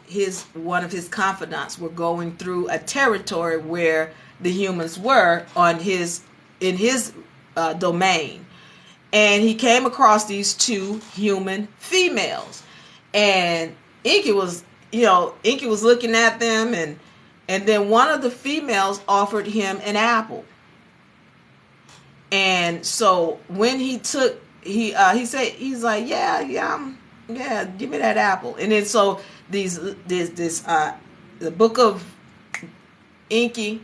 one of his confidants were going through a territory where the humans were in his domain. And he came across these two human females. And Enki was looking at them, and then one of the females offered him an apple. And so when he said, he's like, yeah, give me that apple. And then so the book of Enki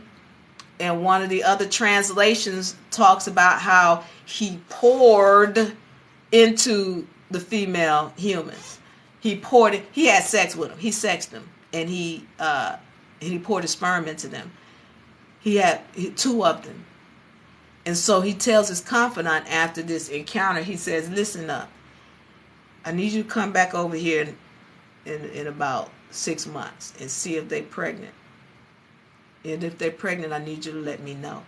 And one of the other translations talks about how he poured into the female humans. He poured it. He had sex with them. He sexed them, and he poured his sperm into them. He had 2 of them. And so he tells his confidant after this encounter, he says, listen up. I need you to come back over here in about 6 months and see if they're pregnant. And if they're pregnant, I need you to let me know.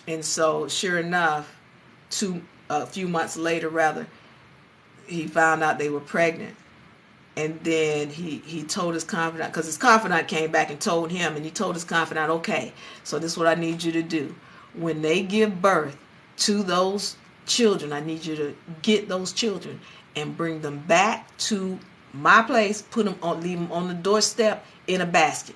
And so sure enough, a few months later, rather, he found out they were pregnant. And then he told his confidant, because his confidant came back and told him, and he told his confidant, okay, so this is what I need you to do. When they give birth to those children, I need you to get those children and bring them back to my place, leave them on the doorstep in a basket.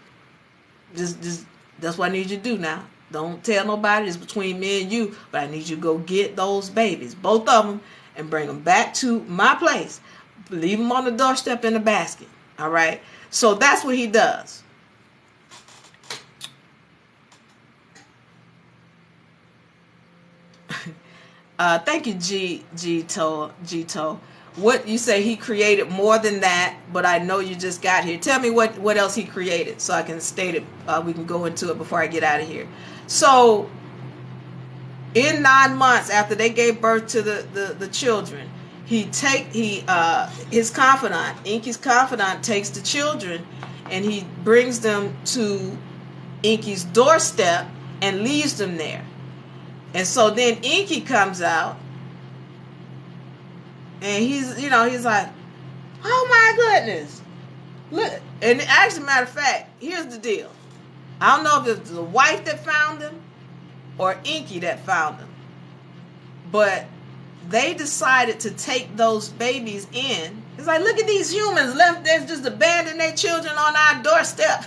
Just that's what I need you to do now. Don't tell nobody. It's between me and you. But I need you to go get those babies, both of them, and bring them back to my place. Leave them on the doorstep in a basket. All right. So that's what he does. Thank you, G-To. What you say he created more than that, but I know you just got here. Tell me what else he created so I can state it. We can go into it before I get out of here. So in 9 months after they gave birth to the children, his confidant, Inky's confidant, takes the children and he brings them to Inky's doorstep and leaves them there. And so then Inky comes out. And he's like, oh my goodness. Look. And actually, matter of fact, here's the deal. I don't know if it's the wife that found him or Inky that found him. But they decided to take those babies in. It's like, look at these humans left there just abandon their children on our doorstep.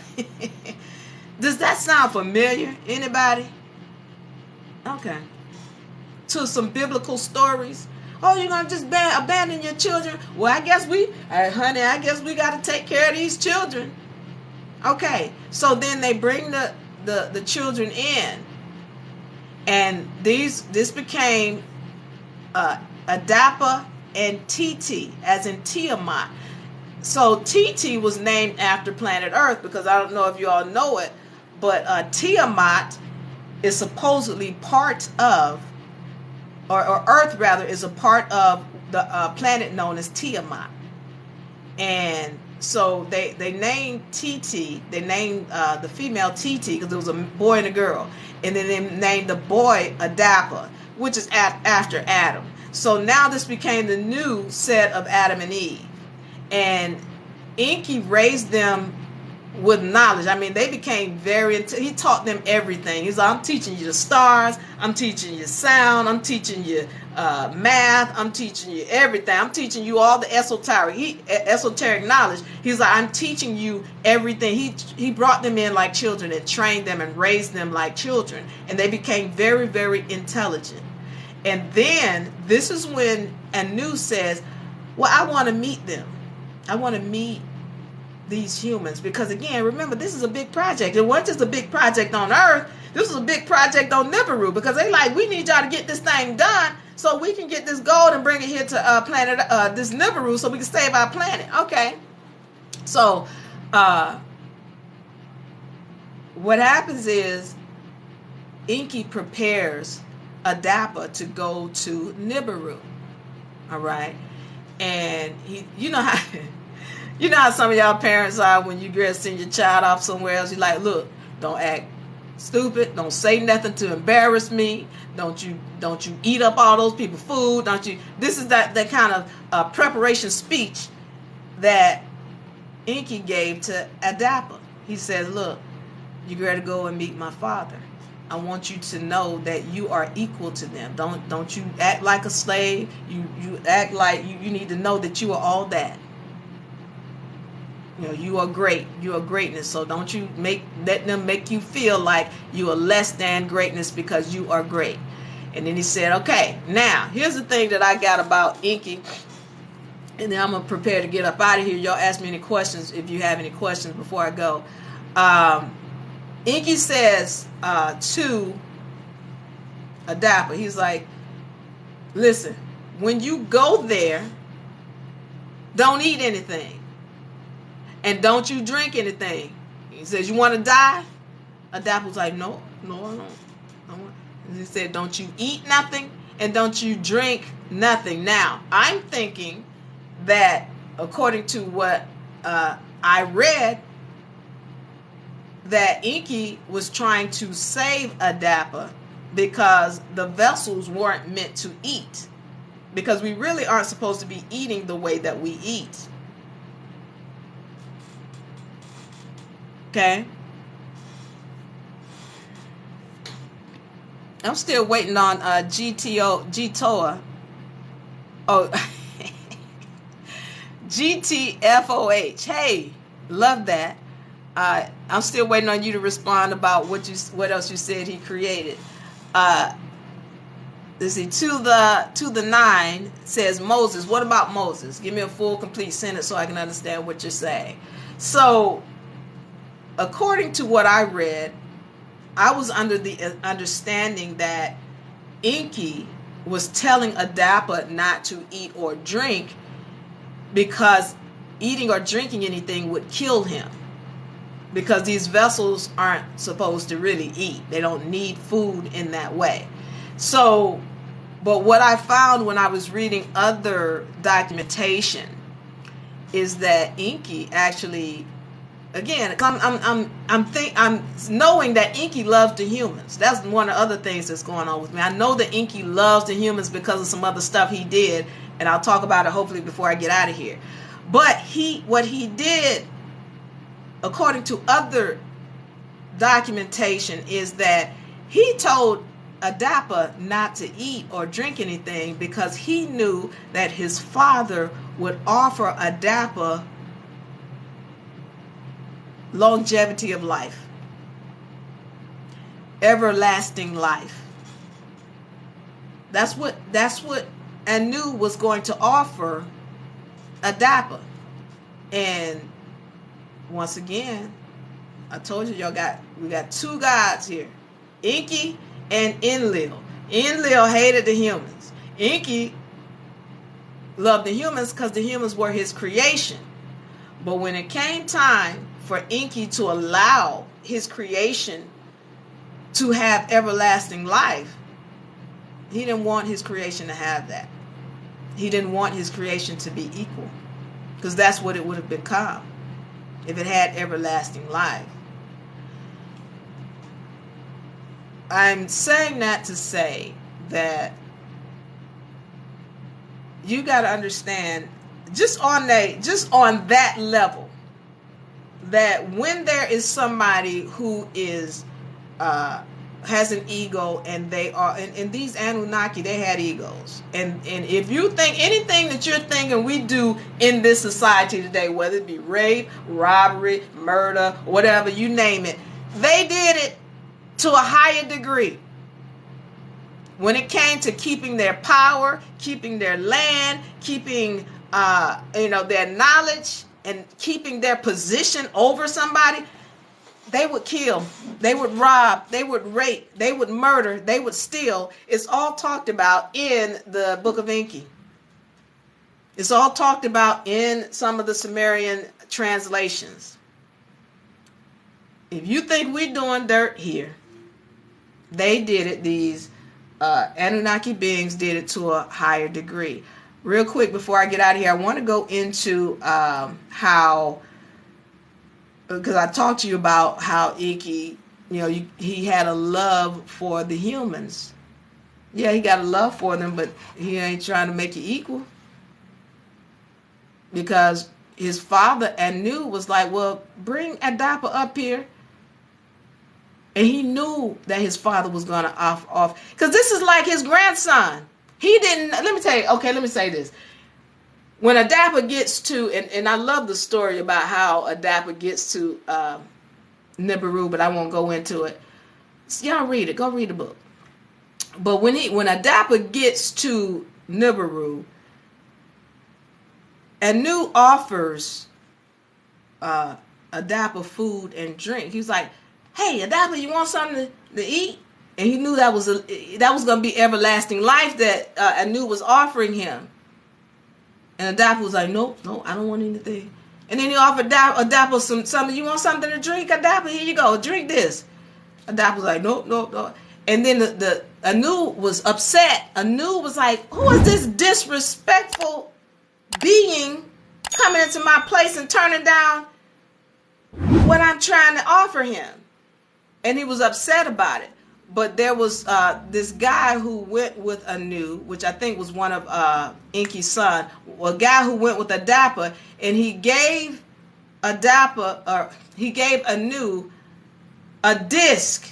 Does that sound familiar? Anybody? Okay. To some biblical stories. Oh, you're going to just abandon your children? Well, I guess we got to take care of these children. Okay. So then they bring the children in. And this became Adapa and Titi, as in Tiamat. So Titi was named after planet Earth, because I don't know if you all know it, but Tiamat is supposedly part of, or Earth rather, is a part of the planet known as Tiamat. And so they named Titi, they named the female Titi because it was a boy and a girl. And then they named the boy Adapa, which is after Adam. So now this became the new set of Adam and Eve. And Inky raised them with knowledge. I mean, they became he taught them everything. He's like, I'm teaching you the stars, I'm teaching you sound, I'm teaching you math, I'm teaching you everything. I'm teaching you all the esoteric knowledge. He's like, I'm teaching you everything. He brought them in like children and trained them and raised them like children. And they became very, very intelligent. And then this is when Anu says, well, I want to meet them. I want to meet these humans, because again, remember, this is a big project. It wasn't just a big project on Earth. This was a big project on Nibiru, because they like, we need y'all to get this thing done so we can get this gold and bring it here to planet this Nibiru so we can save our planet. Okay. So what happens is Inky prepares Adapa to go to Nibiru. All right. And you know how some of y'all parents are when you get send your child off somewhere else. You're like, look, don't act stupid. Don't say nothing to embarrass me. Don't you eat up all those people's food. Don't you? This is that kind of preparation speech that Inky gave to Adapa. He says, look, you got to go and meet my father. I want you to know that you are equal to them. Don't you act like a slave. You act like you need to know that you are all that. You know, you are great. You are greatness. So don't you let them make you feel like you are less than greatness because you are great. And then he said, okay, now here's the thing that I got about Inky. And then I'm going to prepare to get up out of here. Y'all ask me any questions if you have any questions before I go. Inky says to Adapa, he's like, listen, when you go there, don't eat anything. And don't you drink anything. He says, you want to die? Adapa was like, no, I don't. And he said, don't you eat nothing and don't you drink nothing. Now, I'm thinking that according to what I read, that Inky was trying to save Adapa because the vessels weren't meant to eat. Because we really aren't supposed to be eating the way that we eat. Okay? I'm still waiting on GTOA. Oh, GTFOH. Hey, love that. I'm still waiting on you to respond about what else you said he created. Let's see. To the 9 says Moses. What about Moses? Give me a full, complete sentence so I can understand what you're saying. So, according to what I read, I was under the understanding that Inky was telling Adapa not to eat or drink because eating or drinking anything would kill him. Because these vessels aren't supposed to really eat. They don't need food in that way. So, but what I found when I was reading other documentation is that Inky actually, again, I'm knowing that Inky loves the humans. That's one of the other things that's going on with me. I know that Inky loves the humans because of some other stuff he did, and I'll talk about it hopefully before I get out of here. But what he did, according to other documentation, is that he told Adapa not to eat or drink anything because he knew that his father would offer Adapa longevity of life, everlasting life. That's what Anu was going to offer Adapa. And once again, I told you we got two gods here, Inky and Enlil. Enlil hated the humans. Inky loved the humans because the humans were his creation. But when it came time for Inky to allow his creation to have everlasting life, he didn't want his creation to have that. He didn't want his creation to be equal, because that's what it would have become if it had everlasting life. I'm saying that to say that you got to understand, just on that level, that when there is somebody who is has an ego, and they are, and these Anunnaki, they had egos, and if you think anything that you're thinking we do in this society today, whether it be rape, robbery, murder, whatever, you name it, they did it to a higher degree. When it came to keeping their power, keeping their land, keeping their knowledge, and keeping their position over somebody, they would kill, they would rob, they would rape, they would murder, they would steal. It's all talked about in the Book of Enki. It's all talked about in some of the Sumerian translations. If you think we're doing dirt here, they did it. These Anunnaki beings did it to a higher degree. Real quick before I get out of here, I want to go into how, because I talked to you about how Inky, he had a love for the humans. Yeah, he got a love for them, but he ain't trying to make it equal. Because his father, Anu, was like, well, bring Adapa up here. And he knew that his father was going to off. Because this is like his grandson. He didn't, let me say this. When Adapa gets to, and I love the story about how Adapa gets to Nibiru, but I won't go into it. So y'all read it. Go read the book. But when Adapa gets to Nibiru, Anu offers Adapa food and drink. He's like, hey, Adapa, you want something to eat? And he knew that was going to be everlasting life that Anu was offering him. And Adapa was like, nope, I don't want anything. And then he offered Adapa something. You want something to drink, Adapa? Here you go, drink this. Adapa was like, nope. And then the Anu was upset. Anu was like, who is this disrespectful being coming into my place and turning down what I'm trying to offer him? And he was upset about it. But there was this guy who went with Anu, which I think was one of Enki's son, a guy who went with Adapa, and he gave Anu a disc.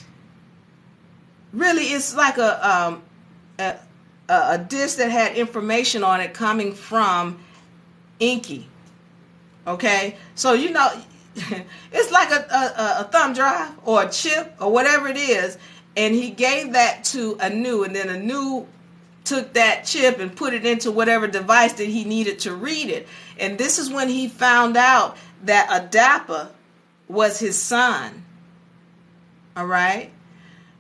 Really, it's like a disc that had information on it coming from Enki. Okay, so you know, it's like a thumb drive or a chip or whatever it is. And he gave that to Anu, and then Anu took that chip and put it into whatever device that he needed to read it. And this is when he found out that Adapa was his son. All right?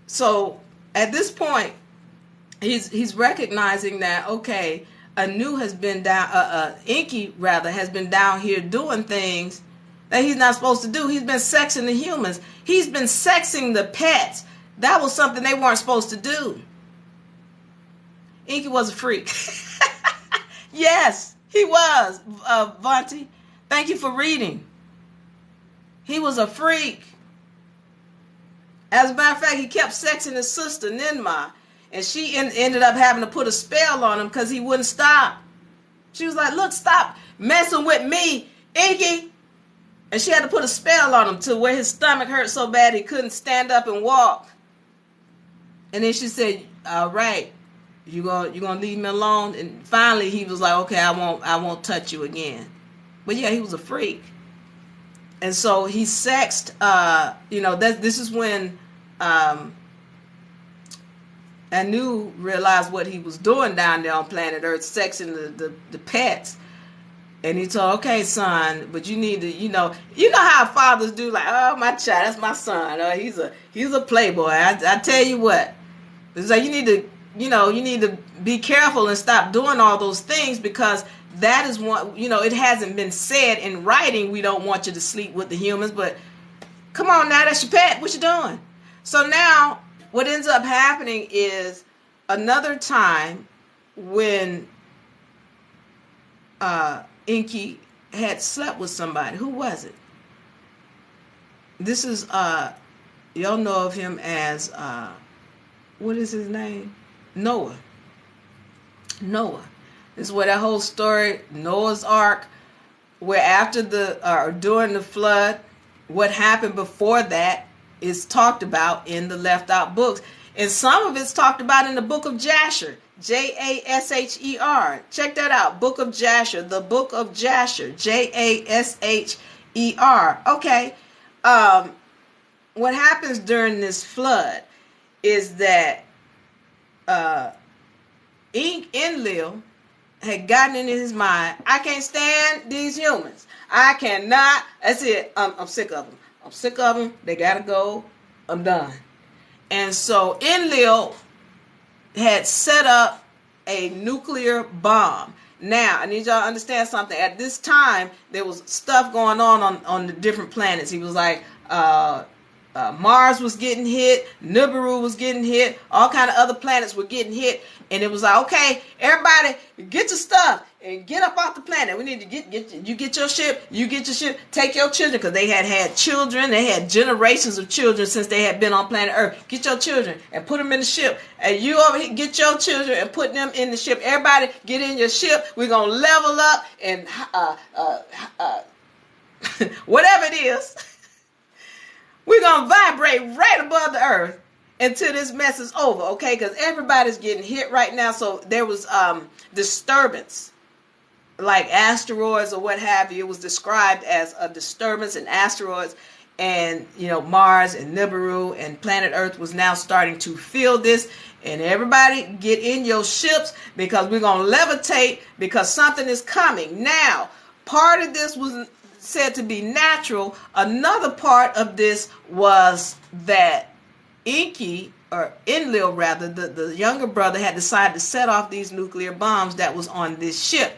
So at this point, he's recognizing that, okay, Anu has been down, Enki rather, has been down here doing things that he's not supposed to do. He's been sexing the humans. He's been sexing the pets. That was something they weren't supposed to do. Enki was a freak. Yes, he was, Vonti. Thank you for reading. He was a freak. As a matter of fact, he kept sexing his sister, Ninmah. And she ended up having to put a spell on him because he wouldn't stop. She was like, look, stop messing with me, Enki. And she had to put a spell on him to where his stomach hurt so bad he couldn't stand up and walk. And then she said, all right, you gonna leave me alone? And finally he was like, okay, I won't touch you again. But yeah, he was a freak. And so he sexed, this is when Anu realized what he was doing down there on planet Earth, sexing the pets. And he told, okay, son, but you need to, you know how fathers do, like, oh, my child, that's my son. Oh, he's a playboy. I tell you what. It's like you need to be careful and stop doing all those things, because that is one, it hasn't been said in writing, we don't want you to sleep with the humans, but come on now, that's your pet. What you doing? So now what ends up happening is another time when Enki had slept with somebody. Who was it? This is y'all know of him as what is his name? Noah. This is where that whole story, Noah's Ark, where after during the flood, what happened before that is talked about in the left out books. And some of it's talked about in the book of Jasher. Jasher. Check that out. Book of Jasher. The book of Jasher. Jasher. Okay. What happens during this flood is that Enlil had gotten in his mind, I can't stand these humans. I cannot. That's it. I'm sick of them. They gotta go. I'm done. And so Enlil had set up a nuclear bomb. Now, I need y'all to understand something. At this time, there was stuff going on the different planets. He was like, Mars was getting hit, Nibiru was getting hit, all kind of other planets were getting hit, and it was like, okay, everybody get your stuff and get up off the planet. We need to you get your ship, take your children, because they had children, they had generations of children since they had been on planet Earth. Get your children and put them in the ship, and you over here get your children and put them in the ship. Everybody get in your ship. We're gonna level up and whatever it is. We're going to vibrate right above the earth until this mess is over, okay? Because everybody's getting hit right now. So there was disturbance, like asteroids or what have you. It was described as a disturbance in asteroids. And, Mars and Nibiru and planet Earth was now starting to feel this. And everybody get in your ships, because we're going to levitate, because something is coming. Now, part of this was said to be natural. Another part of this was that Enki, or Enlil rather, the younger brother, had decided to set off these nuclear bombs that was on this ship.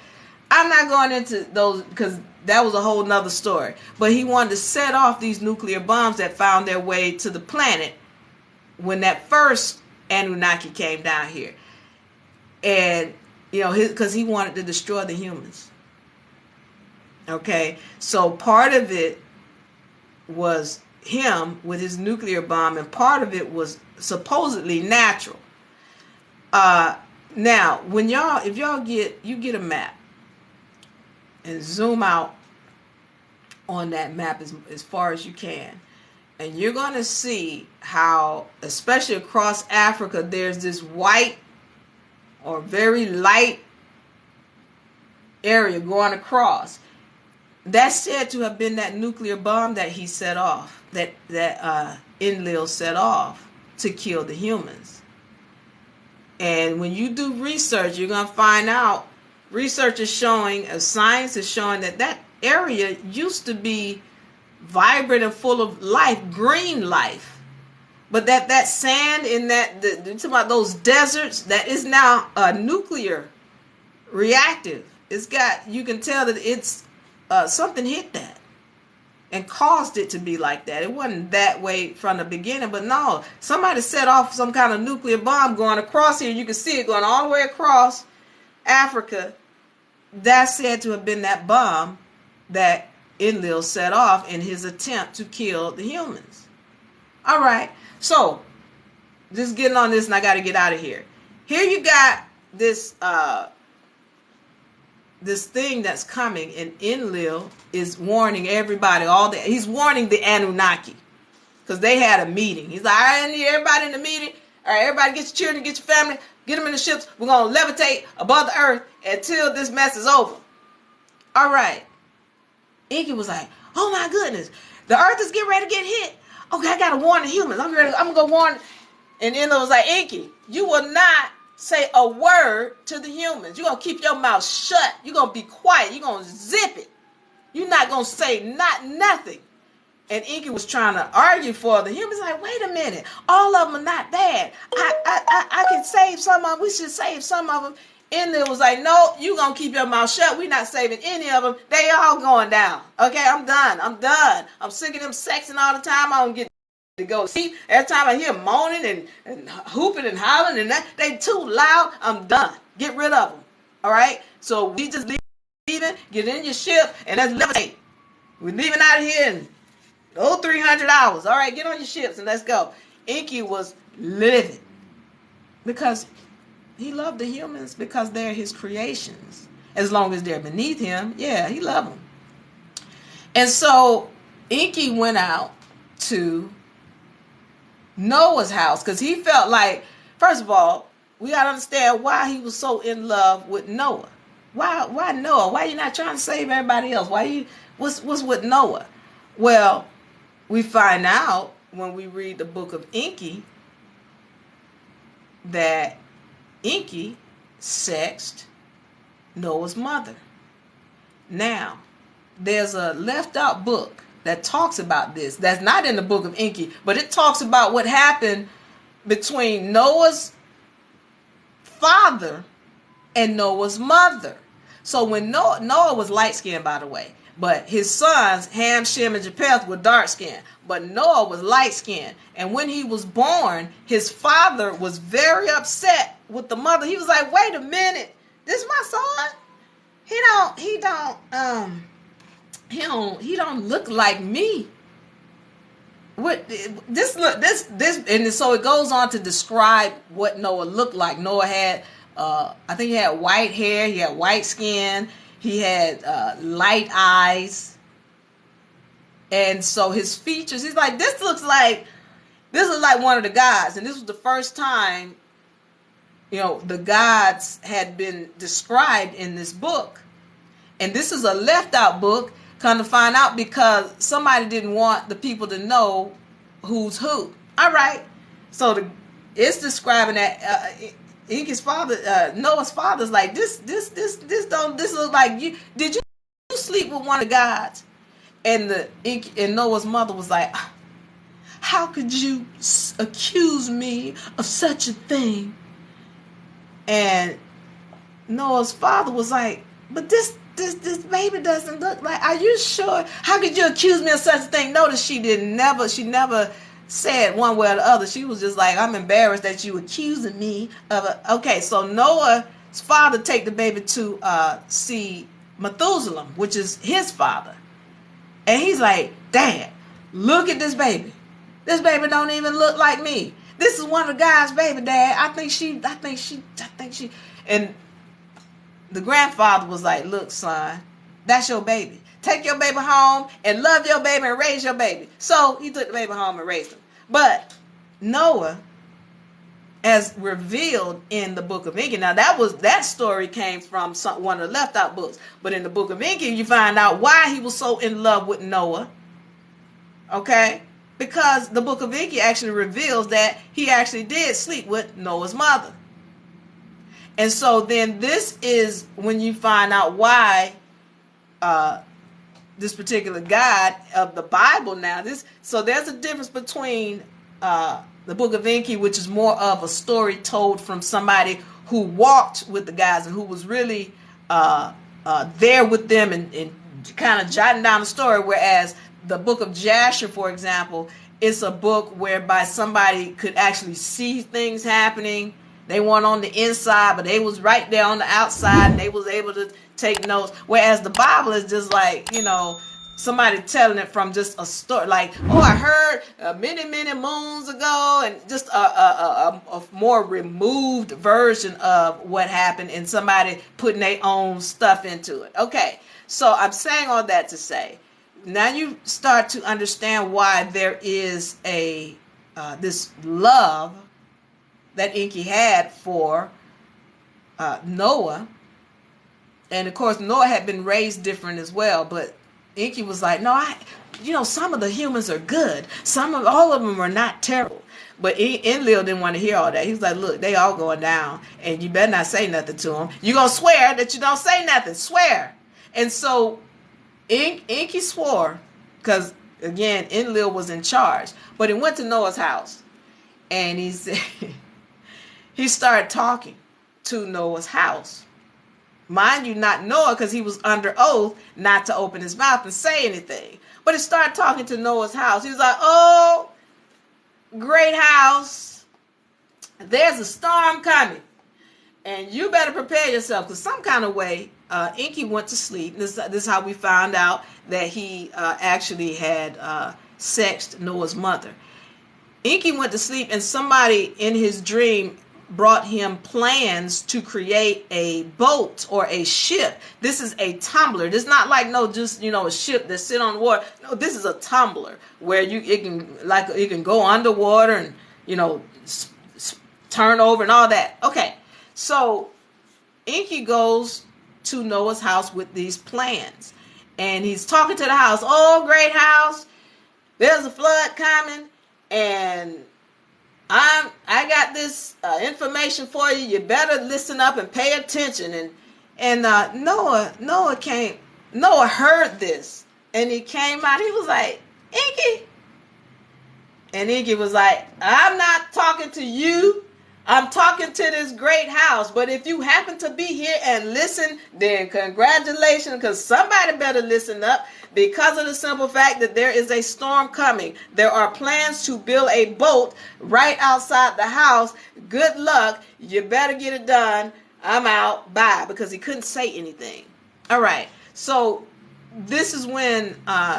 I'm not going into those because that was a whole nother story. But he wanted to set off these nuclear bombs that found their way to the planet when that first Anunnaki came down here. And, you know, because he wanted to destroy the humans. Okay, so part of it was him with his nuclear bomb, and part of it was supposedly natural. Now, when if y'all get a map and zoom out on that map as far as you can, and you're going to see how, especially across Africa, there's this white or very light area going across. That's said to have been that nuclear bomb that he set off, that Enlil set off to kill the humans. And when you do research, you're going to find out, research is showing, science is showing that area used to be vibrant and full of life, green life. But that sand in talking about those deserts, that is now nuclear reactive. It's got, you can tell that it's something hit that and caused it to be like that. It wasn't that way from the beginning, but no, somebody set off some kind of nuclear bomb going across here. You can see it going all the way across Africa. That's said to have been that bomb that Enlil set off in his attempt to kill the humans. All right, so just getting on this, and I got to get out of here. Here you got this this thing that's coming, and Enlil is warning everybody. He's warning the Anunnaki because they had a meeting. He's like, all right, I need everybody in the meeting. All right, everybody get your children, get your family, get them in the ships. We're going to levitate above the earth until this mess is over. All right. Enki was like, oh my goodness, the earth is getting ready to get hit. Okay, I got to warn the humans. I'm going to go warn. And Enlil was like, Enki, you will not say a word to the humans. You're going to keep your mouth shut. You're going to be quiet. You're going to zip it. You're not going to say nothing. And Enki was trying to argue for the humans. Like, wait a minute. All of them are not bad. I can save some of them. We should save some of them. Enlil was like, no, you're going to keep your mouth shut. We're not saving any of them. They all going down. Okay, I'm done. I'm sick of them sexing all the time. I don't get to go sleep. Every time I hear moaning and hooping and hollering and that, they too loud. I'm done. Get rid of them. All right? So we just leaving, get in your ship, and let's levitate. We're leaving out of here in 300 hours. All right, get on your ships and let's go. Enki was livid because he loved the humans because they're his creations. As long as they're beneath him, yeah, he loved them. And so Enki went out to Noah's house because he felt like, first of all, we got to understand why he was so in love with Noah. Why Noah? Why you not trying to save everybody else? What's with Noah? Well, we find out when we read the book of Enki that Enki sexed Noah's mother. Now, there's a left out book that talks about this. That's not in the book of Enki, but it talks about what happened between Noah's father and Noah's mother. So when Noah was light-skinned, by the way, but his sons, Ham, Shem, and Japheth, were dark-skinned. But Noah was light-skinned. And when he was born, his father was very upset with the mother. He was like, wait a minute, this is my son? He don't look like me. What this, and so it goes on to describe what Noah looked like. Noah had, I think he had white hair, he had white skin, he had light eyes, and so his features. He's like, this looks like one of the gods, and this was the first time, the gods had been described in this book, and this is a left out book. Come to find out because somebody didn't want the people to know who's who. All right, so it's describing that Enki's father, Noah's father's like this look like you. Did you sleep with one of the gods? And Noah's mother was like, how could you accuse me of such a thing? And Noah's father was like, but this baby doesn't look like, are you sure? How could you accuse me of such a thing? Notice she never said one way or the other. She was just like, I'm embarrassed that you accusing me of it. Okay, so Noah's father take the baby to see Methuselah, which is his father. And he's like, Dad, look at this baby. This baby don't even look like me. This is one of the guys' baby, Dad. I think she. And the grandfather was like, look, son, that's your baby. Take your baby home and love your baby and raise your baby. So he took the baby home and raised him. But Noah, as revealed in the Book of Enki, now that story came from one of the left out books. But in the Book of Enki, you find out why he was so in love with Noah. Okay? Because the Book of Enki actually reveals that he actually did sleep with Noah's mother. And so then this is when you find out why this particular God of the Bible now. So there's a difference between the Book of Enki, which is more of a story told from somebody who walked with the guys and who was really there with them and kind of jotting down the story, whereas the Book of Jasher, for example, it's a book whereby somebody could actually see things happening. They weren't on the inside, but they was right there on the outside, and they was able to take notes. Whereas the Bible is just like, somebody telling it from just a story. Like, oh, I heard many moons ago, and just a more removed version of what happened, and somebody putting their own stuff into it. Okay, so I'm saying all that to say, now you start to understand why there is this love that Enki had for Noah. And of course, Noah had been raised different as well, but Enki was like, no, some of the humans are good. All of them are not terrible. But Enlil didn't want to hear all that. He was like, look, they all going down, and you better not say nothing to them. You're going to swear that you don't say nothing. Swear. And so Enki swore, because, again, Enlil was in charge. But he went to Noah's house, and he said, he started talking to Noah's house. Mind you, not Noah, because he was under oath not to open his mouth and say anything. But he started talking to Noah's house. He was like, oh, great house, there's a storm coming, and you better prepare yourself, because some kind of way Enki went to sleep. This is how we found out that he actually had sexed Noah's mother. Enki went to sleep, and somebody in his dream brought him plans to create a boat or a ship. This is a tumbler. This is not like just a ship that sit on the water. No, this is a tumbler where it can go underwater and turn over and all that. Okay, so Enki goes to Noah's house with these plans, and he's talking to the house. Oh, great house, there's a flood coming, and I got this information for you. You better listen up and pay attention. And Noah heard this, and he came out. He was like, Enki. And Enki was like, I'm not talking to you. I'm talking to this great house. But if you happen to be here and listen, then congratulations, because somebody better listen up. Because of the simple fact that there is a storm coming. There are plans to build a boat right outside the house. Good luck. You better get it done. I'm out. Bye. Because he couldn't say anything. All right. So this is when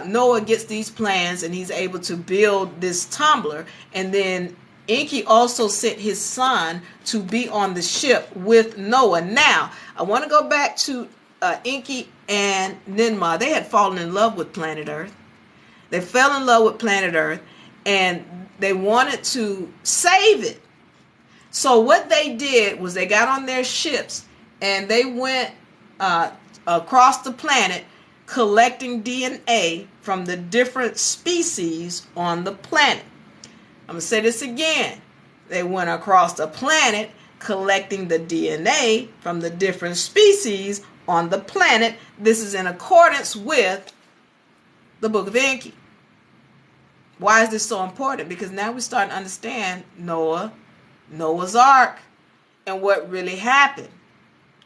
Noah gets these plans, and he's able to build this tumbler. And then Enki also sent his son to be on the ship with Noah. Now, I want to go back to Enki and Ninmah. They had fallen in love with planet Earth. They fell in love with planet Earth, and they wanted to save it. So what they did was they got on their ships, and they went across the planet collecting DNA from the different species on the planet. I'm going to say this again. They went across the planet collecting the DNA from the different species on the planet. This is in accordance with the Book of Enki. Why is this so important? Because now we're starting to understand Noah's Ark, and what really happened.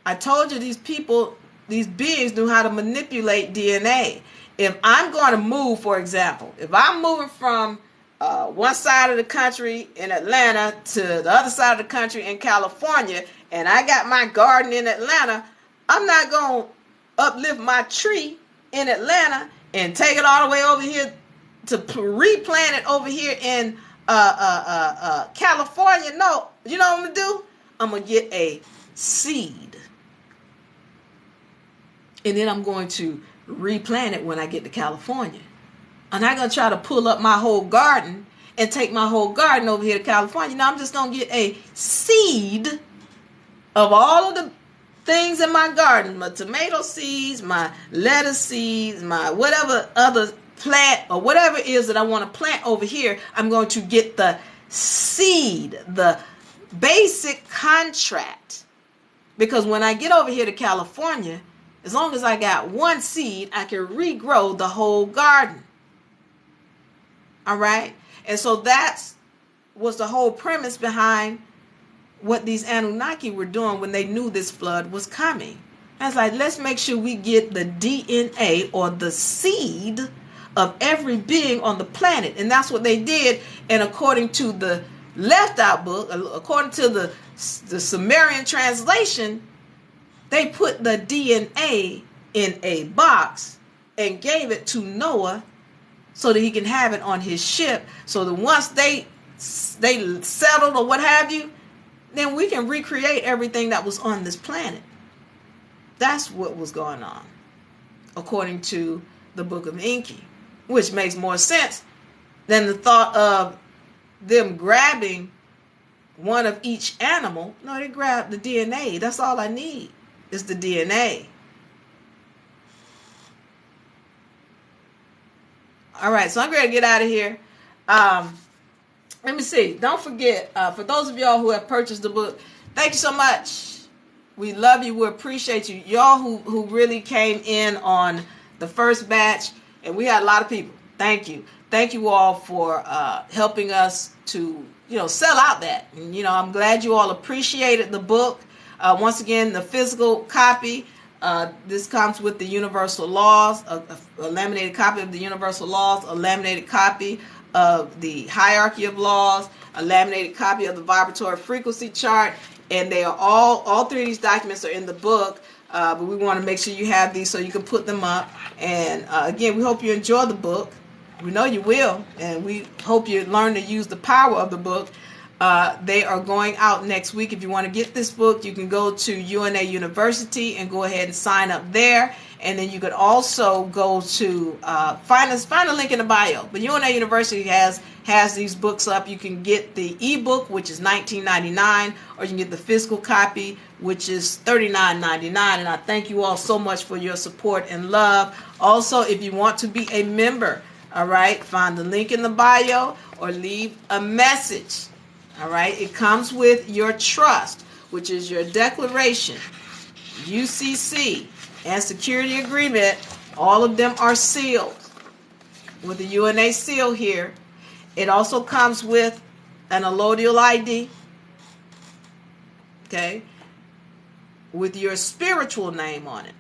I told you these people, these beings knew how to manipulate DNA. If I'm going to move, for example, if I'm moving from one side of the country in Atlanta to the other side of the country in California, and I got my garden in Atlanta, I'm not going to uplift my tree in Atlanta and take it all the way over here to replant it over here in California. No, you know what I'm going to do? I'm going to get a seed. And then I'm going to replant it when I get to California. I'm not going to try to pull up my whole garden and take my whole garden over here to California. No, I'm just going to get a seed of all of the things in my garden. My tomato seeds, my lettuce seeds, my whatever other plant or whatever it is that I want to plant over here. I'm going to get the seed, the basic contract. Because when I get over here to California, as long as I got one seed, I can regrow the whole garden. All right? And so that was the whole premise behind what these Anunnaki were doing when they knew this flood was coming. I was like, let's make sure we get the DNA or the seed of every being on the planet. And that's what they did. And according to the left out book, according to the Sumerian translation, they put the DNA in a box and gave it to Noah so that he can have it on his ship. So that once they settled or what have you, then we can recreate everything that was on this planet. That's what was going on, according to the Book of Enki, which makes more sense than the thought of them grabbing one of each animal. No, they grabbed the DNA. That's all I need is the DNA. All right, so I'm going to get out of here. Let me see. Don't forget, for those of y'all who have purchased the book, thank you so much. We love you. We appreciate you. Y'all who really came in on the first batch, and we had a lot of people. Thank you. Thank you all for helping us to, sell out that. And, I'm glad you all appreciated the book. Once again, the physical copy, this comes with the universal laws, a laminated copy of the universal laws, a laminated copy of the hierarchy of laws, a laminated copy of the vibratory frequency chart, and they are all three of these documents are in the book, but we want to make sure you have these so you can put them up. And again, we hope you enjoy the book. We know you will, and we hope you learn to use the power of the book. They are going out next week. If you want to get this book, you can go to UNA University and go ahead and sign up there. And then you could also go to find a link in the bio. But UNA University has these books up. You can get the ebook, which is $19.99, or you can get the physical copy, which is $39.99. And I thank you all so much for your support and love. Also, if you want to be a member, all right, find the link in the bio or leave a message. All right, it comes with your trust, which is your declaration, UCC, and security agreement. All of them are sealed with the UNA seal here. It also comes with an allodial ID, okay, with your spiritual name on it.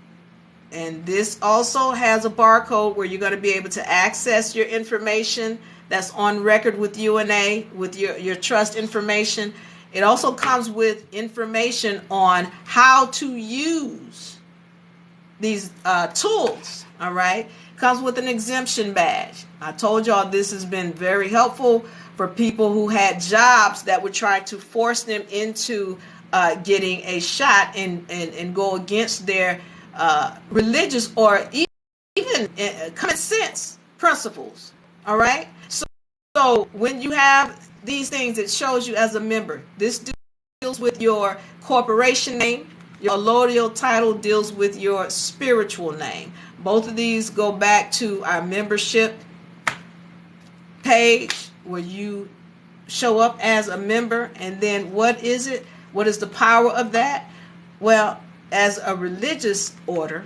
And this also has a barcode where you're going to be able to access your information that's on record with UNA, with your trust information. It also comes with information on how to use these tools, all right? Comes with an exemption badge. I told y'all this has been very helpful for people who had jobs that were trying to force them into getting a shot and go against their religious or even common sense principles, all right? So when you have these things, it shows you as a member. This deals with your corporation name. Your allodial title deals with your spiritual name. Both of these go back to our membership page where you show up as a member. And then what is it? What is the power of that? Well, as a religious order,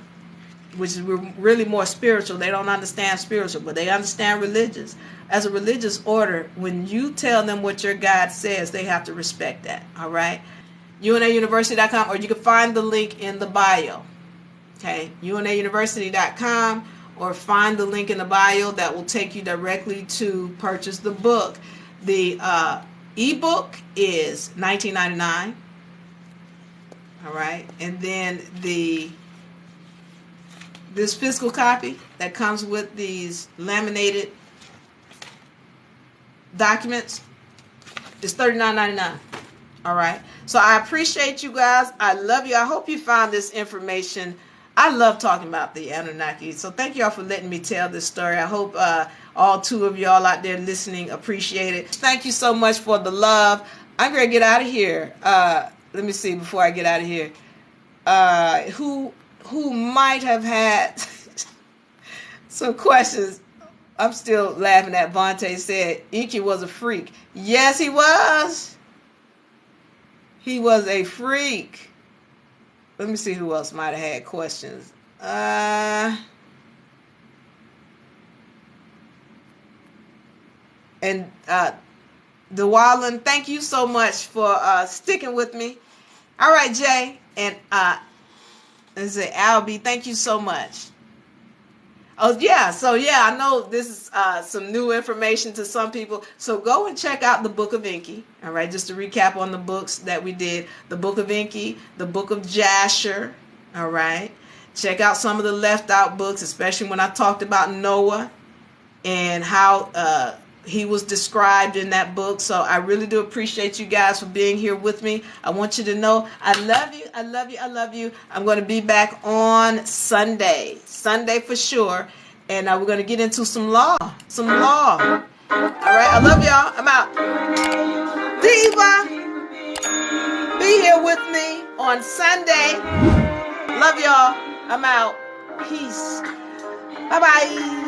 which is really more spiritual. They don't understand spiritual, but they understand religious. As a religious order, when you tell them what your God says, they have to respect that. All right? UNARepublic.com, or you can find the link in the bio. Okay? UNARepublic.com, or find the link in the bio that will take you directly to purchase the book. The ebook is $19.99. All right? And then this physical copy that comes with these laminated documents is $39.99. All right. So I appreciate you guys. I love you. I hope you found this information. I love talking about the Anunnaki. So thank y'all for letting me tell this story. I hope all two of y'all out there listening appreciate it. Thank you so much for the love. I'm going to get out of here. Let me see before I get out of here. Who might have had some questions. I'm still laughing at Vontae said Inky was a freak. Yes, he was. He was a freak. Let me see who else might have had questions. And DeWallen, thank you so much for sticking with me. All right, Jay. And let's say Albie, thank you so much. Oh, yeah. So, yeah, I know this is some new information to some people. So go and check out the Book of Enki. All right, just to recap on the books that we did. The Book of Enki, the Book of Jasher. All right. Check out some of the left out books, especially when I talked about Noah and how he was described in that book. So I really do appreciate you guys for being here with me. I want you to know I love you. I love you. I love you. I'm going to be back on Sunday for sure. And we're going to get into some law. All right. I love y'all. I'm out. Diva, be here with me on Sunday. Love y'all. I'm out. Peace. Bye-bye.